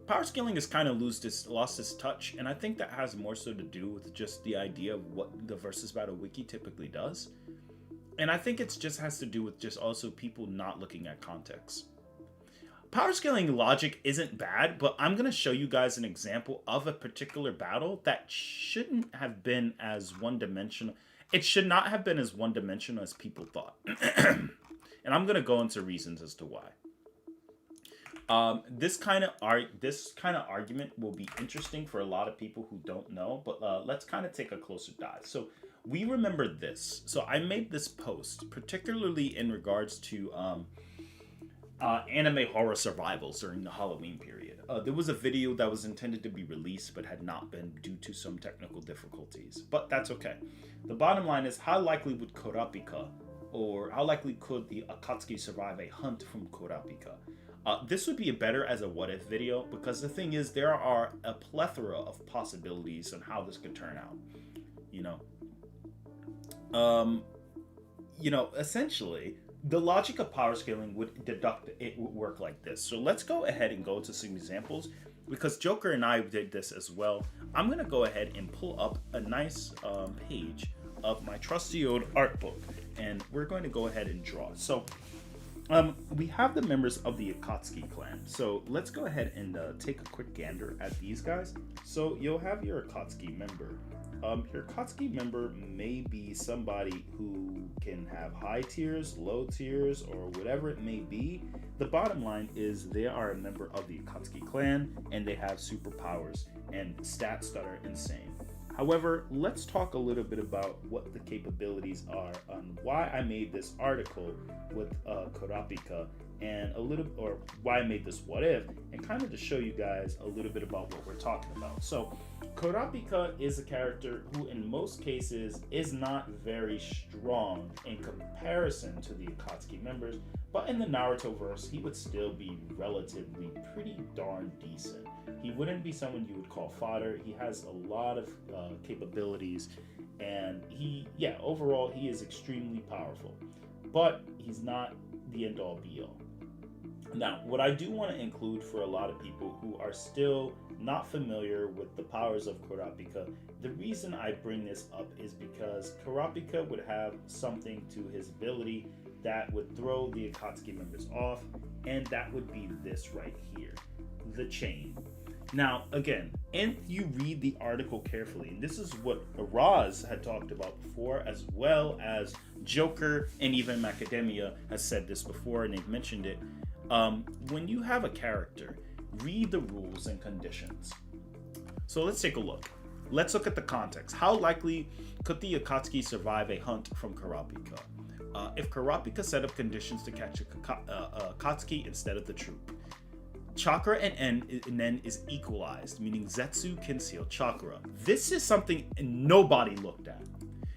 power scaling has kind of lost its touch, and I think that has more so to do with just the idea of what the versus battle wiki typically does. And I think it just has to do with just also people not looking at context. Power scaling logic isn't bad, but I'm going to show you guys an example of a particular battle that shouldn't have been as one-dimensional. It should not have been as one-dimensional as people thought. And I'm going to go into reasons as to why. This kind of argument will be interesting for a lot of people who don't know, but let's kind of take a closer dive. So we remember this. So I made this post, particularly in regards to anime horror survivals during the Halloween period. There was a video that was intended to be released but had not been due to some technical difficulties. But that's okay. The bottom line is, how likely would Kurapika, or how likely could the Akatsuki survive a hunt from Kurapika? This would be better as a what if video, because the thing is, there are a plethora of possibilities on how this could turn out. Essentially, the logic of power scaling would deduct it would work like this. So let's go ahead and go to some examples, because Joker and I did this as well. I'm going to go ahead and pull up a nice page of my trusty old art book, and we're going to go ahead and draw. So we have the members of the Akatsuki clan. So let's go ahead and take a quick gander at these guys. So you'll have your Akatsuki member. Your Akatsuki member may be somebody who can have high tiers, low tiers, or whatever it may be. The bottom line is they are a member of the Akatsuki clan, and they have superpowers and stats that are insane. However, let's talk a little bit about what the capabilities are on why I made this article with Kurapika, and why I made this what if, and kind of to show you guys a little bit about what we're talking about. So Kurapika is a character who in most cases is not very strong in comparison to the Akatsuki members, but in the Naruto verse he would still be relatively pretty darn decent. He wouldn't be someone you would call fodder. He has a lot of capabilities, and overall he is extremely powerful, but he's not the end all be all. Now, what I do want to include for a lot of people who are still not familiar with the powers of Kurapika, the reason I bring this up is because Kurapika would have something to his ability that would throw the Akatsuki members off, and that would be this right here, the chain. Now, again, if you read the article carefully, and this is what Araz had talked about before, as well as Joker and even Macadamia has said this before, and they've mentioned it. When you have a character, read the rules and conditions. So let's take a look. Let's look at the context. How likely could the Akatsuki survive a hunt from Kurapika? If Kurapika set up conditions to catch a Akatsuki instead of the troop. Chakra and Nen is equalized, meaning Zetsu can seal chakra. This is something nobody looked at.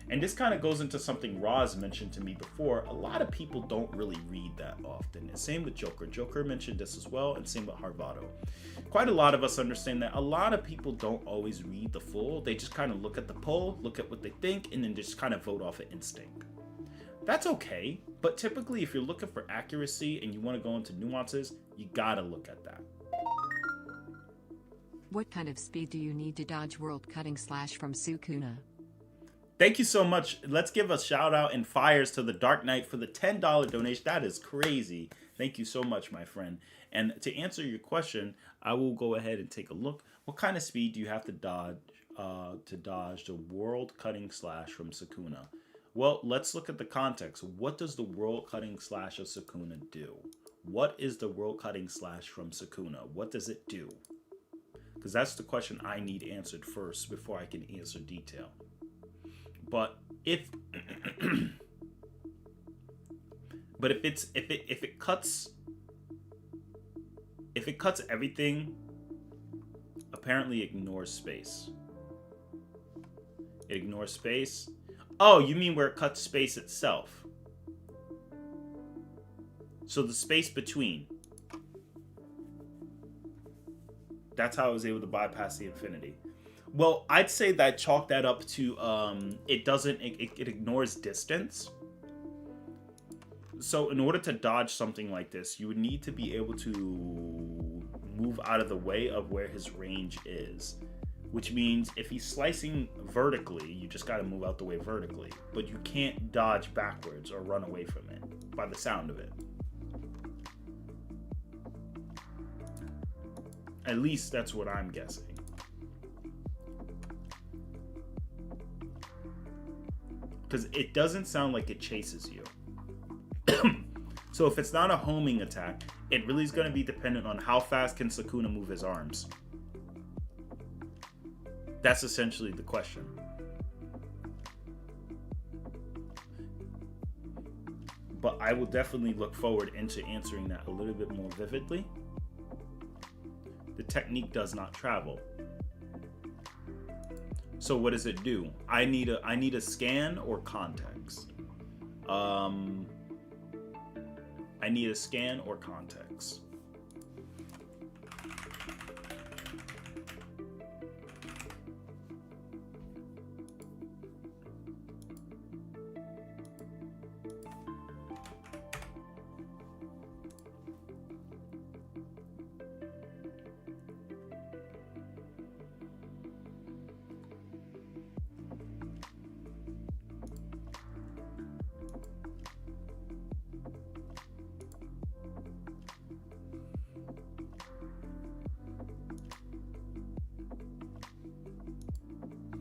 And this kind of goes into something Roz mentioned to me before. A lot of people don't really read that often. And same with Joker. Joker mentioned this as well, and same with Harvado. Quite a lot of us understand that a lot of people don't always read the full. They just kind of look at the poll, look at what they think, and then just kind of vote off of instinct. That's okay, but typically if you're looking for accuracy and you want to go into nuances, you gotta look at that. What kind of speed do you need to dodge world cutting slash from Sukuna? Thank you so much. Let's give a shout out and fires to the Dark Knight for the $10 donation. That is crazy. Thank you so much, my friend. And to answer your question, I will go ahead and take a look. What kind of speed do you have to dodge the world cutting slash from Sukuna? Well, let's look at the context. What does the world cutting slash of Sukuna do? What is the world cutting slash from Sukuna? What does it do? Because that's the question I need answered first before I can answer detail. But if it cuts everything, apparently ignores space. It ignores space. Oh, you mean where it cuts space itself? So the space between. That's how I was able to bypass the infinity. Well, I'd say that I chalk that up to it ignores distance. So in order to dodge something like this, you would need to be able to move out of the way of where his range is. Which means if he's slicing vertically, you just got to move out the way vertically. But you can't dodge backwards or run away from it, by the sound of it. At least that's what I'm guessing. Because it doesn't sound like it chases you. So if it's not a homing attack, it really is going to be dependent on how fast can Sukuna move his arms. That's essentially the question. But I will definitely look forward into answering that a little bit more vividly. The technique does not travel. So what does it do? I need a scan or context. I need a scan or context.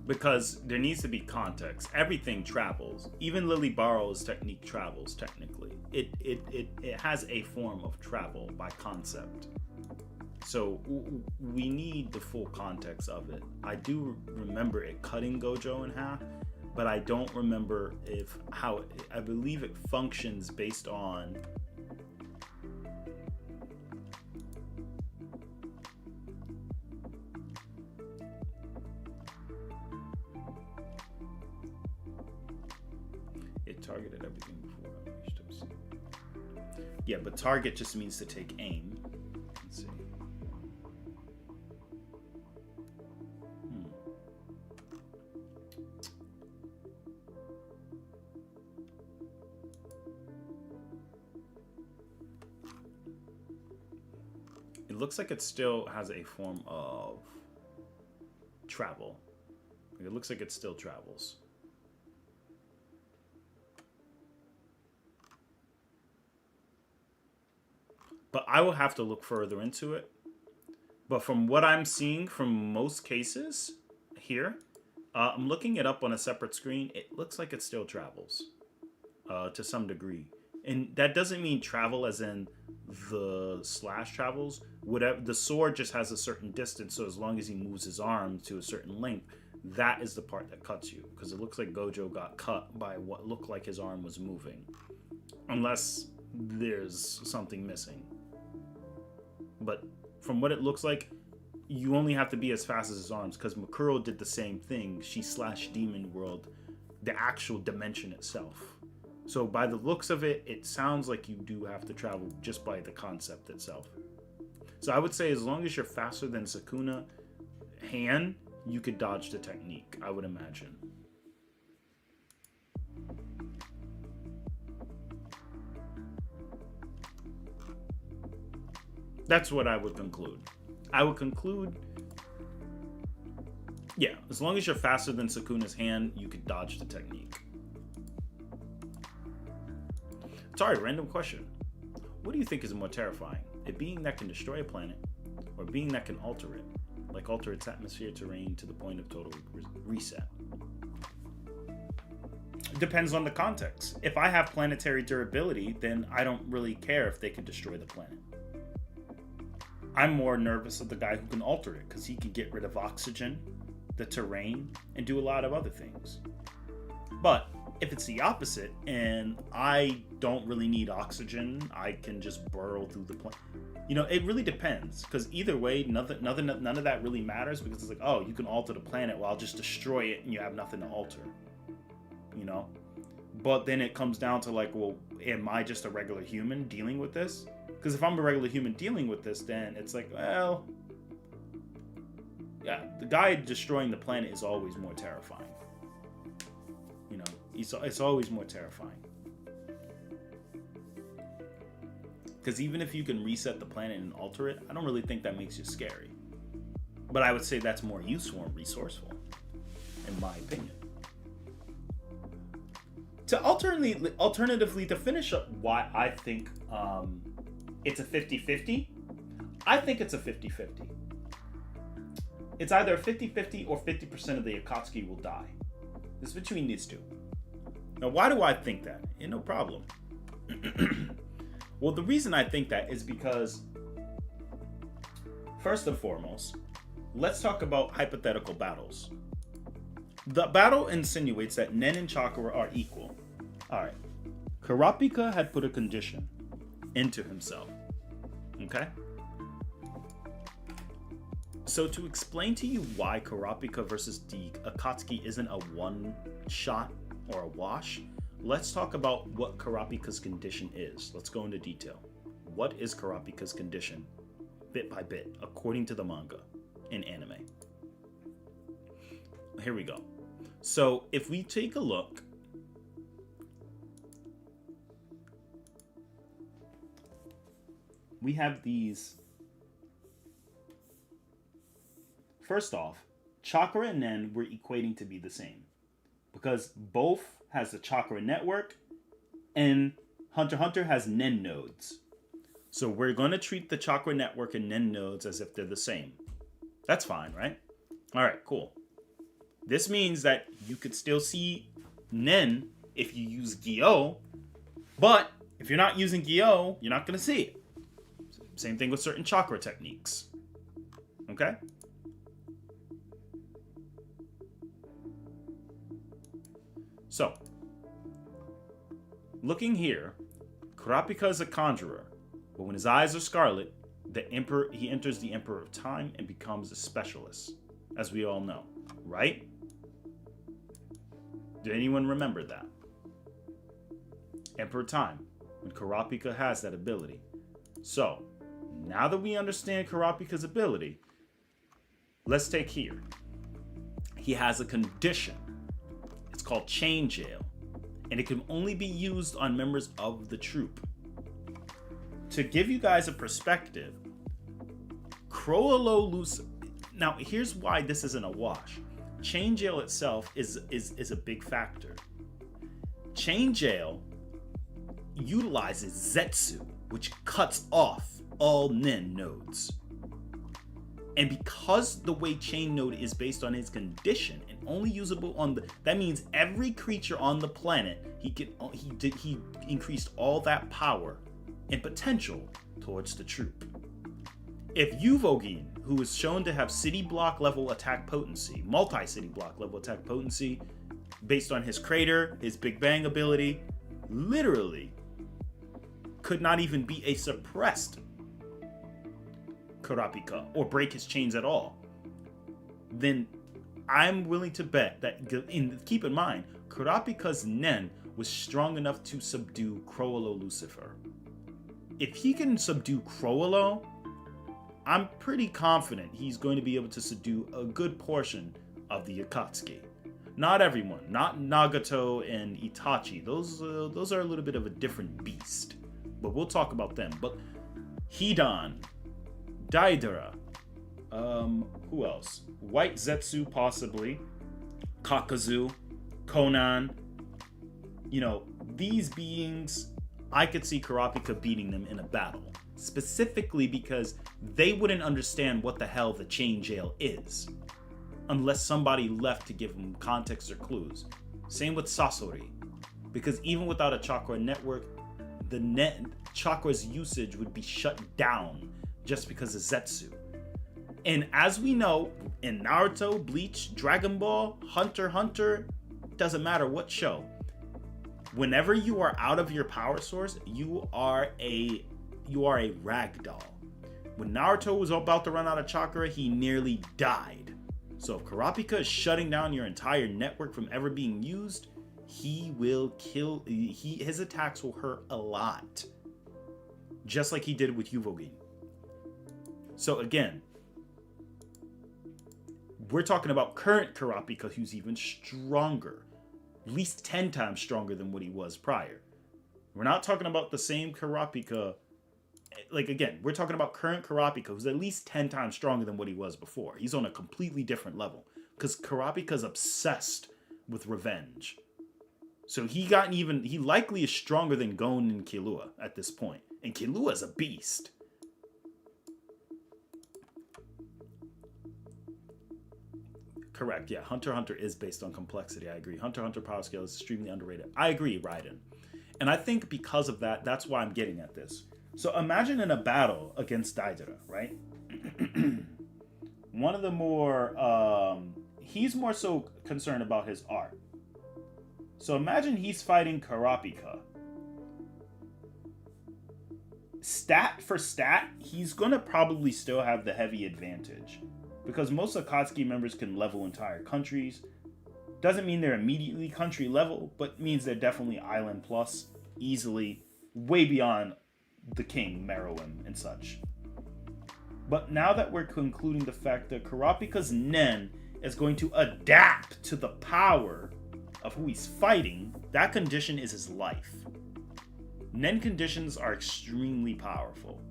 Because there needs to be context. Everything travels. Even Lily Barrow's technique travels, technically. It has a form of travel by concept. So we need the full context of it. I do remember it cutting Gojo in half, but I don't remember I believe it functions based on targeted everything before I reached us. Yeah, but target just means to take aim. Let's see. It looks like it still has a form of travel. It looks like it still travels. But I will have to look further into it. But from what I'm seeing from most cases here, I'm looking it up on a separate screen. It looks like it still travels to some degree. And that doesn't mean travel as in the slash travels. Whatever, the sword just has a certain distance. So as long as he moves his arm to a certain length, that is the part that cuts you. Because it looks like Gojo got cut by what looked like his arm was moving. Unless there's something missing. But from what it looks like, you only have to be as fast as his arms, because Makuro did the same thing. She slashed Demon World, the actual dimension itself. So by the looks of it, it sounds like you do have to travel just by the concept itself. So I would say as long as you're faster than Sukuna hand, you could dodge the technique, I would imagine. That's what I would conclude. I would conclude, yeah, as long as you're faster than Sukuna's hand, you could dodge the technique. Sorry, random question. What do you think is more terrifying? A being that can destroy a planet, or a being that can alter it? Like alter its atmosphere, terrain, to the point of total reset? It depends on the context. If I have planetary durability, then I don't really care if they can destroy the planet. I'm more nervous of the guy who can alter it, because he can get rid of oxygen, the terrain, and do a lot of other things. But if it's the opposite, and I don't really need oxygen, I can just burrow through the planet. You know, it really depends, because either way, none of that really matters, because it's like, oh, you can alter the planet, well, I'll just destroy it, and you have nothing to alter. You know? But then it comes down to like, well, am I just a regular human dealing with this? Because if I'm a regular human dealing with this, then it's like, well, yeah, the guy destroying the planet is always more terrifying. You know, it's always more terrifying. Because even if you can reset the planet and alter it, I don't really think that makes you scary. But I would say that's more useful and resourceful, in my opinion. To alternatively, to finish up why I think it's a 50-50, I think it's a 50-50. It's either a 50-50 or 50% of the Akatsuki will die. It's between these two. Now, why do I think that? No problem. Well, the reason I think that is because, first and foremost, let's talk about hypothetical battles. The battle insinuates that Nen and Chakra are equal. Alright. Kurapika had put a condition into himself. Okay? So to explain to you why Kurapika versus the Akatsuki isn't a one-shot or a wash, let's talk about what Kurapika's condition is. Let's go into detail. What is Kurapika's condition, bit by bit, according to the manga and anime? Here we go. So if we take a look, we have these. First off, Chakra and Nen we're equating to be the same, because both has the Chakra network and Hunter x Hunter has Nen nodes. So we're going to treat the Chakra network and Nen nodes as if they're the same. That's fine, right? All right, cool. This means that you could still see Nen if you use Gyo, but if you're not using Gyo, you're not going to see it. Same thing with certain chakra techniques. Okay? So, looking here, Kurapika is a conjurer, but when his eyes are scarlet, he enters the Emperor of Time and becomes a specialist, as we all know, right? Did anyone remember that? Emperor Time, when Kurapika has that ability. So, now that we understand Kurapika's ability, let's take here. He has a condition. It's called Chain Jail, and it can only be used on members of the troop. To give you guys a perspective, now here's why this isn't a wash. Chain Jail itself is a big factor. Chain Jail utilizes Zetsu, which cuts off all Nen nodes. And because the way Chain Node is based on his condition and only usable on that means every creature on the planet, he increased all that power and potential towards the troop. If Yuvogin, who is shown to have city block level attack potency, multi-city block level attack potency, based on his crater, his Big Bang ability, literally could not even be a suppressed Kurapika or break his chains at all, then I'm willing to bet that, keep in mind, Kurapika's Nen was strong enough to subdue Chrollo Lucifer. If he can subdue Chrollo, I'm pretty confident he's going to be able to subdue a good portion of the Akatsuki. Not everyone, not Nagato and Itachi. Those are a little bit of a different beast, but we'll talk about them. But Hidan, Daidara, who else? White Zetsu possibly, Kakazu, Conan. These beings, I could see Kurapika beating them in a battle. Specifically because they wouldn't understand what the hell the Chain Jail is, unless somebody left to give them context or clues. Same with Sasori, because even without a chakra network, the chakra's usage would be shut down just because of Zetsu. And as we know, in Naruto, Bleach, Dragon Ball, Hunter x Hunter, doesn't matter what show, whenever you are out of your power source, you are a ragdoll. When Naruto was about to run out of chakra, he nearly died. So if Kurapika is shutting down your entire network from ever being used, he will kill. His attacks will hurt a lot, just like he did with Yuvogin. So again, we're talking about current Kurapika, who's even stronger, at least 10 times stronger than what he was prior. We're not talking about the same Kurapika like, again, we're talking about current Karapika, who's at least 10 times stronger than what he was before. He's on a completely different level because Karapika's obsessed with revenge. So he likely is stronger than Gon and Killua at this point. And Killua's a beast. Correct, yeah. Hunter x Hunter is based on complexity. I agree. Hunter x Hunter power scale is extremely underrated. I agree, Raiden. And I think because of that, that's why I'm getting at this. So imagine in a battle against Daidara, right? One of the more... he's more so concerned about his art. So imagine he's fighting Karapika. Stat for stat, he's going to probably still have the heavy advantage. Because most Akatsuki members can level entire countries. Doesn't mean they're immediately country level, but means they're definitely island plus, easily, way beyond the king, Meruem, and such. But now that we're concluding the fact that Karapika's Nen is going to adapt to the power of who he's fighting, that condition is his life. Nen conditions are extremely powerful.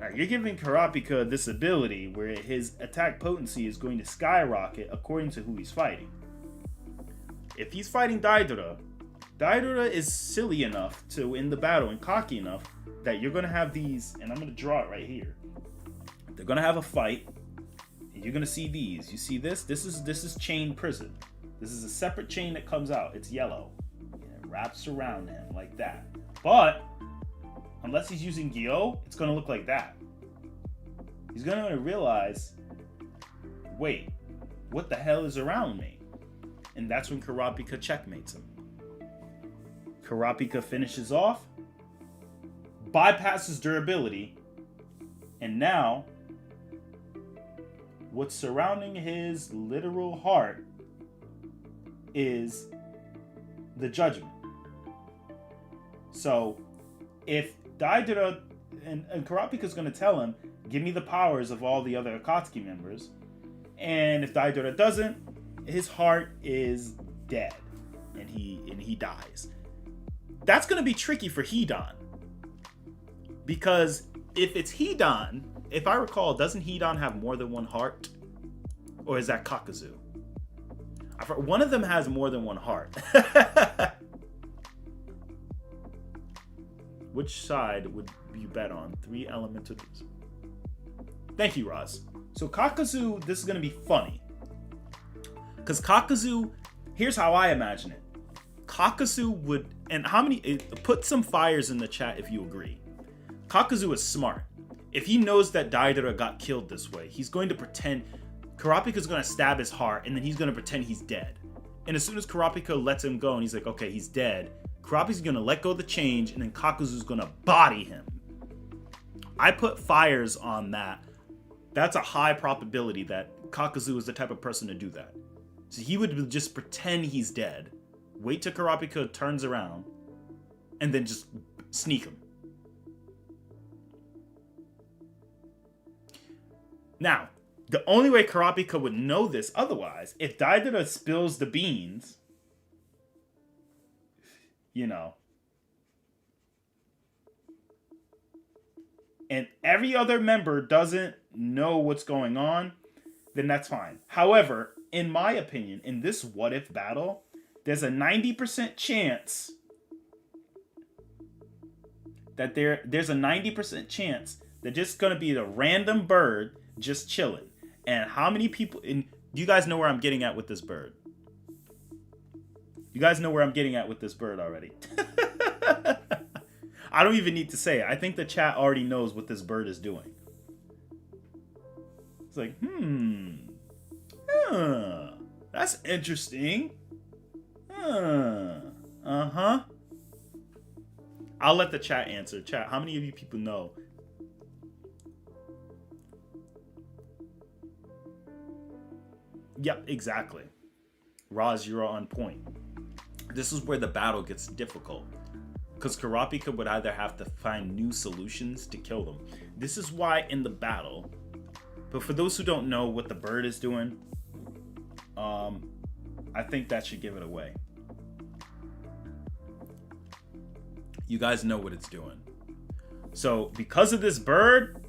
Now, you're giving Karapika this ability where his attack potency is going to skyrocket according to who he's fighting. If he's fighting Daidara, Daidara is silly enough to in the battle and cocky enough that you're going to have these, and I'm going to draw it right here. They're going to have a fight, and you're going to see these. You see this? This is chain prison. This is a separate chain that comes out. It's yellow. And it wraps around him like that. But unless he's using Gyo, it's going to look like that. He's going to realize, wait, what the hell is around me? And that's when Karapika checkmates him. Karapika finishes off, bypasses durability, and now what's surrounding his literal heart is the judgment. So if Daidara and Karapika's going to tell him, give me the powers of all the other Akatsuki members, and if Daidara doesn't, his heart is dead and he dies. That's going to be tricky for Hidan, because if it's Hidan, if I recall, doesn't Hidan have more than one heart, or is that Kakuzu? One of them has more than one heart. Which side would you bet on? 3 elementals. Thank you, Roz. So Kakuzu, this is going to be funny. Because Kakuzu, here's how I imagine it. Kakuzu would, and how many, put some fires in the chat if you agree. Kakuzu is smart. If he knows that Daidara got killed this way, he's going to pretend, Karapika's going to stab his heart, and then he's going to pretend he's dead. And as soon as Karapika lets him go, and he's like, okay, he's dead, Karapika's going to let go of the change, and then Kakuzu's going to body him. I put fires on that. That's a high probability that Kakuzu is the type of person to do that. So he would just pretend he's dead, wait till Karapika turns around, and then just sneak him. Now, the only way Karapika would know this otherwise, if Daidara spills the beans, you know, and every other member doesn't know what's going on, then that's fine. However, in my opinion, in this what if battle, there's a 90% chance that there's a 90% chance that just gonna be a random bird just chilling. And how many people, and you guys know where I'm getting at with this bird. You guys know where I'm getting at with this bird already. I don't even need to say it. I think the chat already knows what this bird is doing. It's like, that's interesting. Uh-huh. I'll let the chat answer. Chat, how many of you people know? Yep, exactly. Roz, you're on point. This is where the battle gets difficult, because Karapika would either have to find new solutions to kill them. This is why in the battle, but for those who don't know what the bird is doing, I think that should give it away. You guys know what it's doing. So because of this bird,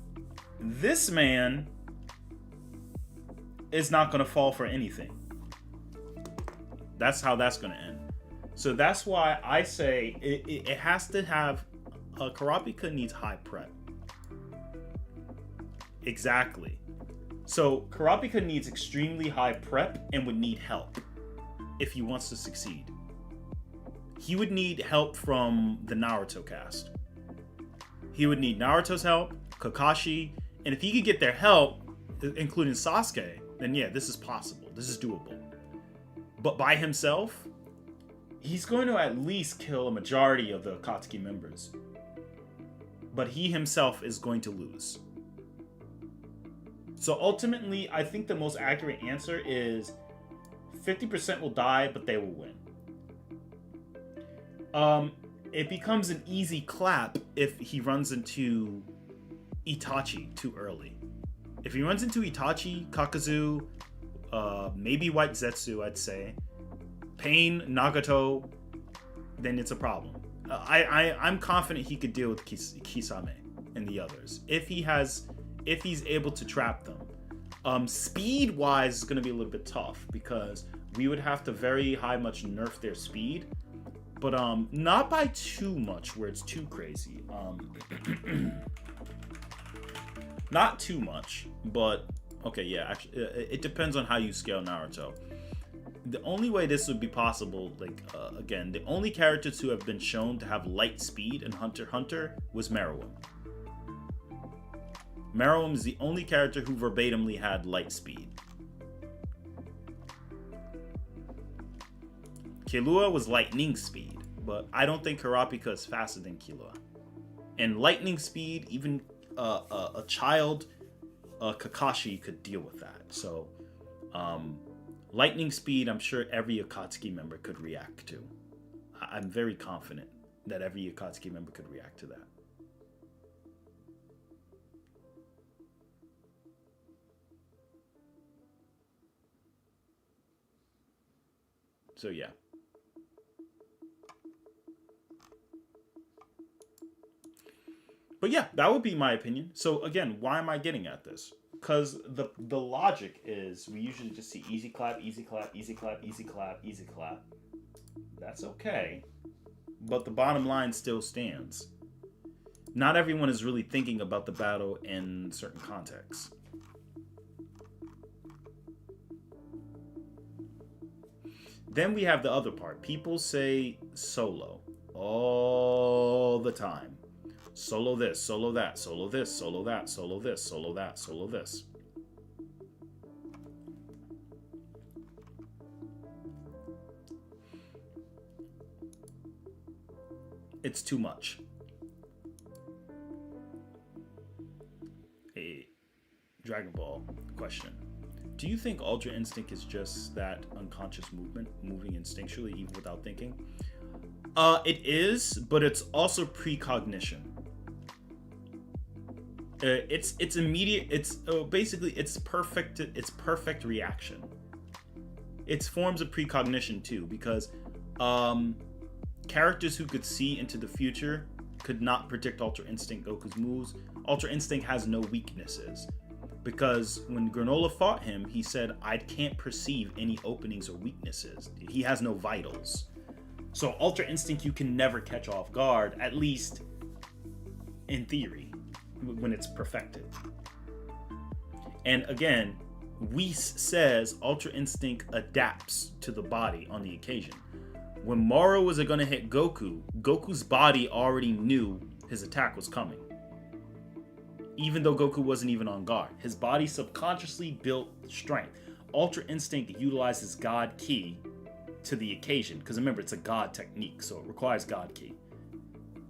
this man is not going to fall for anything. That's how that's going to end. So that's why I say it has to have... Kurapika needs high prep. Exactly. So Kurapika needs extremely high prep and would need help if he wants to succeed. He would need help from the Naruto cast. He would need Naruto's help, Kakashi, and if he could get their help, including Sasuke, then yeah, this is possible. This is doable. But by himself, he's going to at least kill a majority of the Akatsuki members. But he himself is going to lose. So ultimately, I think the most accurate answer is 50% will die, but they will win. It becomes an easy clap if he runs into Itachi too early. If he runs into Itachi, Kakazu, maybe White Zetsu, I'd say, Pain, Nagato, then it's a problem. I'm confident he could deal with Kisame and the others if he's able to trap them. Speed wise is going to be a little bit tough because we would have to very much nerf their speed, but not by too much where it's too crazy. Not too much, but okay, yeah, actually, it depends on how you scale Naruto. The only way this would be possible, again, the only characters who have been shown to have light speed in Hunter x Hunter was Meruem. Meruem is the only character who verbatimly had light speed. Killua was lightning speed, but I don't think Kurapika is faster than Killua. And lightning speed, even a child, Kakashi could deal with that. So, lightning speed, I'm sure every Akatsuki member could react to. I'm very confident that every Akatsuki member could react to that. So yeah. But yeah, that would be my opinion. So again, why am I getting at this? Because the logic is we usually just see easy clap, easy clap, easy clap, easy clap, easy clap. That's okay. But the bottom line still stands. Not everyone is really thinking about the battle in certain contexts. Then we have the other part. People say solo all the time. Solo this, solo that, solo this, solo that, solo this, solo that, solo this. It's too much. A Dragon Ball question. Do you think Ultra Instinct is just that unconscious movement, moving instinctually even without thinking? It is, but it's also precognition. It's immediate. It's basically it's perfect. It's perfect reaction. It's forms of precognition too, because characters who could see into the future could not predict Ultra Instinct Goku's moves. Ultra Instinct has no weaknesses. Because when Granola fought him, he said, I can't perceive any openings or weaknesses. He has no vitals. So Ultra Instinct you can never catch off guard, at least in theory, when it's perfected. And again, Whis says Ultra Instinct adapts to the body on the occasion. When Moro was going to hit Goku, Goku's body already knew his attack was coming. Even though Goku wasn't even on guard. His body subconsciously built strength. Ultra Instinct utilizes God Ki to the occasion. Because remember, it's a God technique, so it requires God Ki.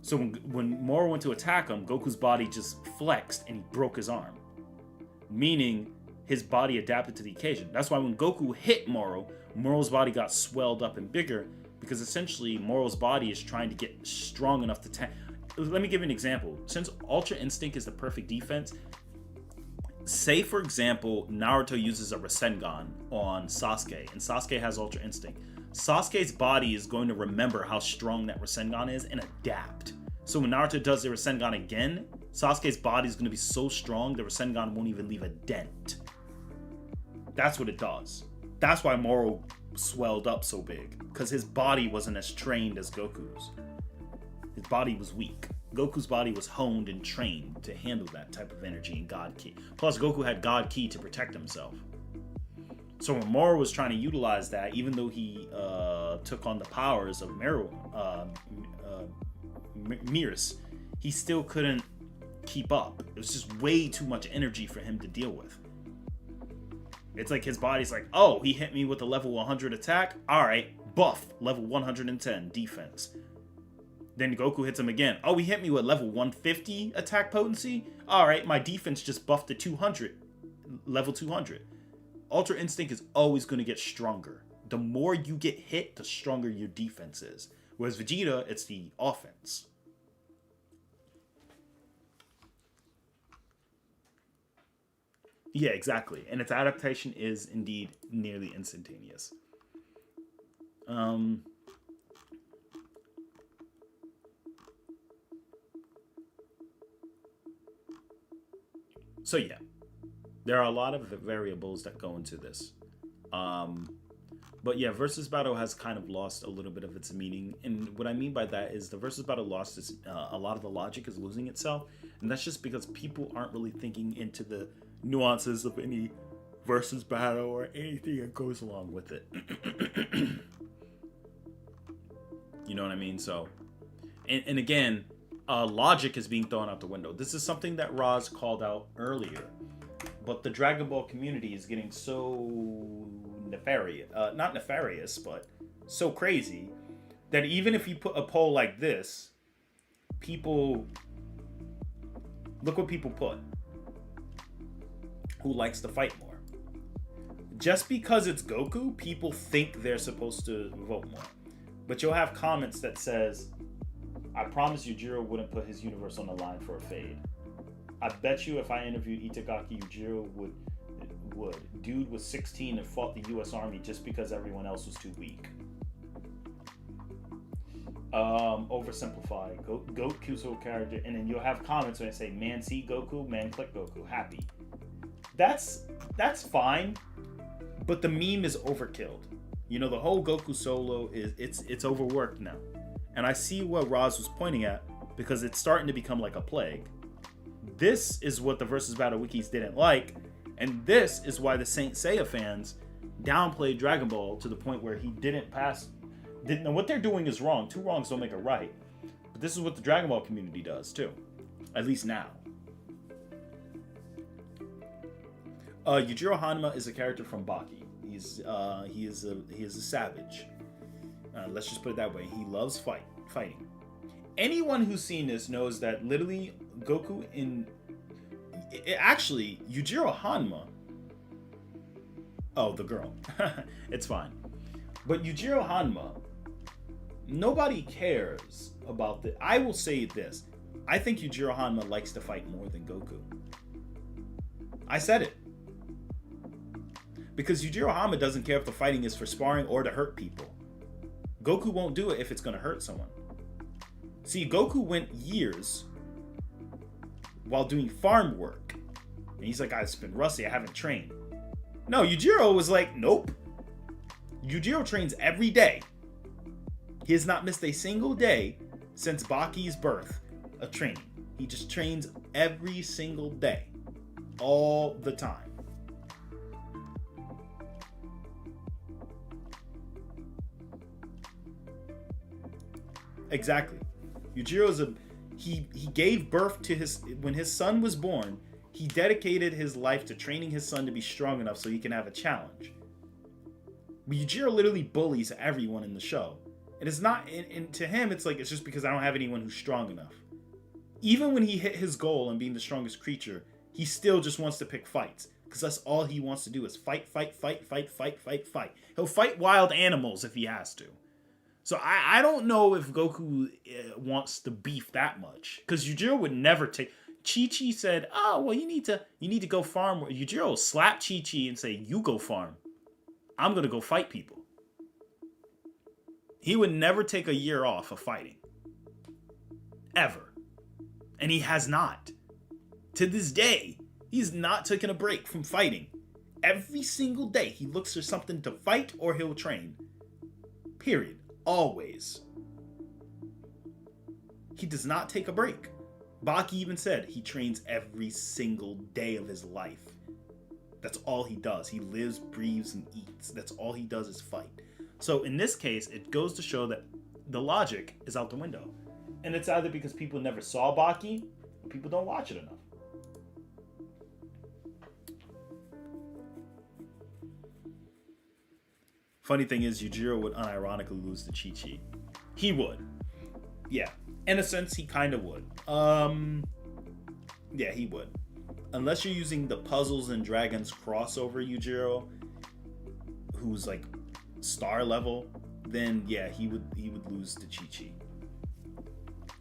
So when Moro went to attack him, Goku's body just flexed and he broke his arm. Meaning, his body adapted to the occasion. That's why when Goku hit Moro, Moro's body got swelled up and bigger. Because essentially, Moro's body is trying to get strong enough to... Let me give you an example. Since Ultra Instinct is the perfect defense, say for example, Naruto uses a Rasengan on Sasuke, and Sasuke has Ultra Instinct. Sasuke's body is going to remember how strong that Rasengan is and adapt. So when Naruto does the Rasengan again, Sasuke's body is going to be so strong the Rasengan won't even leave a dent. That's what it does. That's why Moro swelled up so big, because his body wasn't as trained as Goku's. His body was weak. Goku's body was honed and trained to handle that type of energy and God Ki. Plus, Goku had God Ki to protect himself. So when Moro was trying to utilize that, even though he took on the powers of Miras, he still couldn't keep up. It was just way too much energy for him to deal with. It's like his body's like, oh, he hit me with a level 100 attack. All right, buff, level 110 defense. Then Goku hits him again. Oh, he hit me with level 150 attack potency. All right, my defense just buffed to 200, level 200. Ultra Instinct is always going to get stronger. The more you get hit, the stronger your defense is. Whereas Vegeta, it's the offense. Yeah, exactly. And its adaptation is indeed nearly instantaneous. So yeah, there are a lot of variables that go into this. But yeah, versus battle has kind of lost a little bit of its meaning. And what I mean by that is the versus battle lost its, a lot of the logic is losing itself. And that's just because people aren't really thinking into the nuances of any versus battle or anything that goes along with it. You know what I mean? So, and again, logic is being thrown out the window. This is something that Roz called out earlier. But the Dragon Ball community is getting so nefarious, not nefarious, but so crazy that even if you put a poll like this, people, look what people put. Who likes to fight more? Just because it's Goku, people think they're supposed to vote more. But you'll have comments that says, I promise you Jiro wouldn't put his universe on the line for a fade. I bet you if I interviewed Itagaki, Yujiro would. Dude was 16 and fought the U.S. Army just because everyone else was too weak. Oversimplify. Goku's whole character, and then you'll have comments when they say, "Man, see Goku, man, click Goku, happy." That's fine, but the meme is overkilled. You know, the whole Goku solo it's overworked now, and I see what Roz was pointing at because it's starting to become like a plague. This is what the Versus Battle wikis didn't like, and this is why the Saint Seiya fans downplayed Dragon Ball to the point where he didn't pass. Now what they're doing is wrong. Two wrongs don't make a right. But this is what the Dragon Ball community does too, at least now. Yujiro Hanma is a character from Baki. He is a savage. Let's just put it that way. He loves fighting. Anyone who's seen this knows that literally Goku actually Yujiro Hanma. Oh, the girl. It's fine. But Yujiro Hanma, nobody cares about the. I will say this. I think Yujiro Hanma likes to fight more than Goku. I said it. Because Yujiro Hanma doesn't care if the fighting is for sparring or to hurt people. Goku won't do it if it's going to hurt someone. See, Goku went years while doing farm work. And he's like, I've been rusty, I haven't trained. No, Yujiro was like, nope. Yujiro trains every day. He has not missed a single day since Baki's birth of training. He just trains every single day. All the time. Exactly. Yujiro's he gave birth to when his son was born, he dedicated his life to training his son to be strong enough so he can have a challenge. But Yujiro literally bullies everyone in the show. And it's not, and to him, it's like, it's just because I don't have anyone who's strong enough. Even when he hit his goal and being the strongest creature, he still just wants to pick fights. Because that's all he wants to do is fight. He'll fight wild animals if he has to. So I don't know if Goku wants to beef that much. Because Yujiro would never take... Chi-Chi said, oh, well, you need to go farm. Yujiro will slap Chi-Chi and say, you go farm. I'm going to go fight people. He would never take a year off of fighting. ever. And he has not. To this day, he's not taken a break from fighting. Every single day, he looks for something to fight or he'll train. Period. Always. He does not take a break. Baki even said he trains every single day of his life. That's all he does. He lives, breathes, and eats. That's all he does is fight. So in this case, it goes to show that the logic is out the window. And it's either because people never saw Baki, or people don't watch it enough. Funny thing is, Yujiro would unironically lose to Chi-Chi. He would. Yeah. In a sense, he kind of would. Yeah, he would. Unless you're using the Puzzles and Dragons crossover Yujiro, who's like star level, then yeah, he would lose to Chi-Chi.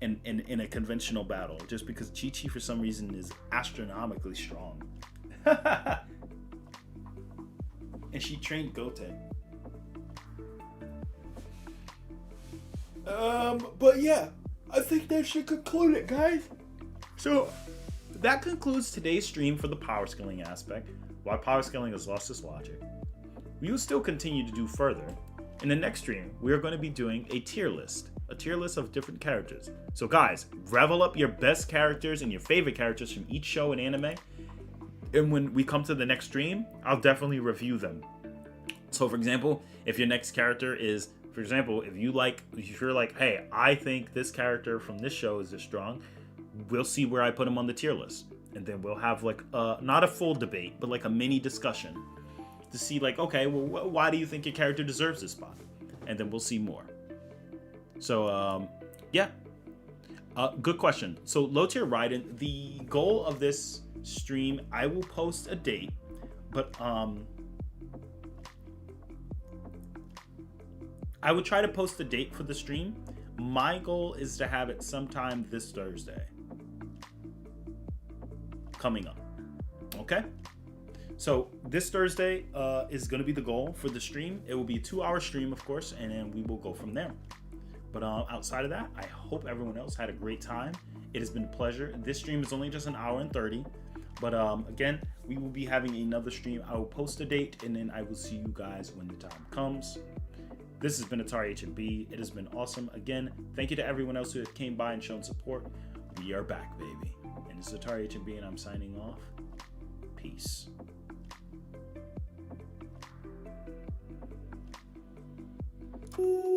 In a conventional battle, just because Chi-Chi for some reason is astronomically strong. And she trained Goten. But yeah, I think that should conclude it, guys. So that concludes today's stream for the power scaling aspect. Why power scaling has lost its logic. We will still continue to do further. In the next stream, we are going to be doing a tier list of different characters. So guys, revel up your best characters and your favorite characters from each show and anime. And when we come to the next stream, I'll definitely review them. So for example, if your next character is, for example, if you're like, hey, I think this character from this show is this strong, we'll see where I put him on the tier list. And then we'll have like, not a full debate, but like a mini discussion to see like, okay, well, why do you think your character deserves this spot? And then we'll see more. So, yeah. Good question. So low tier Raiden, the goal of this stream, I will post a date, but I would try to post a date for the stream. My goal is to have it sometime this Thursday. Coming up. Okay? So this Thursday is going to be the goal for the stream. It will be a 2-hour stream, of course, and then we will go from there. But outside of that, I hope everyone else had a great time. It has been a pleasure. This stream is only just an hour and 30. But again, we will be having another stream. I will post a date, and then I will see you guys when the time comes. This has been Atari HMB. It has been awesome. Again, thank you to everyone else who came by and shown support. We are back, baby. And this is Atari HMB, and I'm signing off. Peace. Ooh.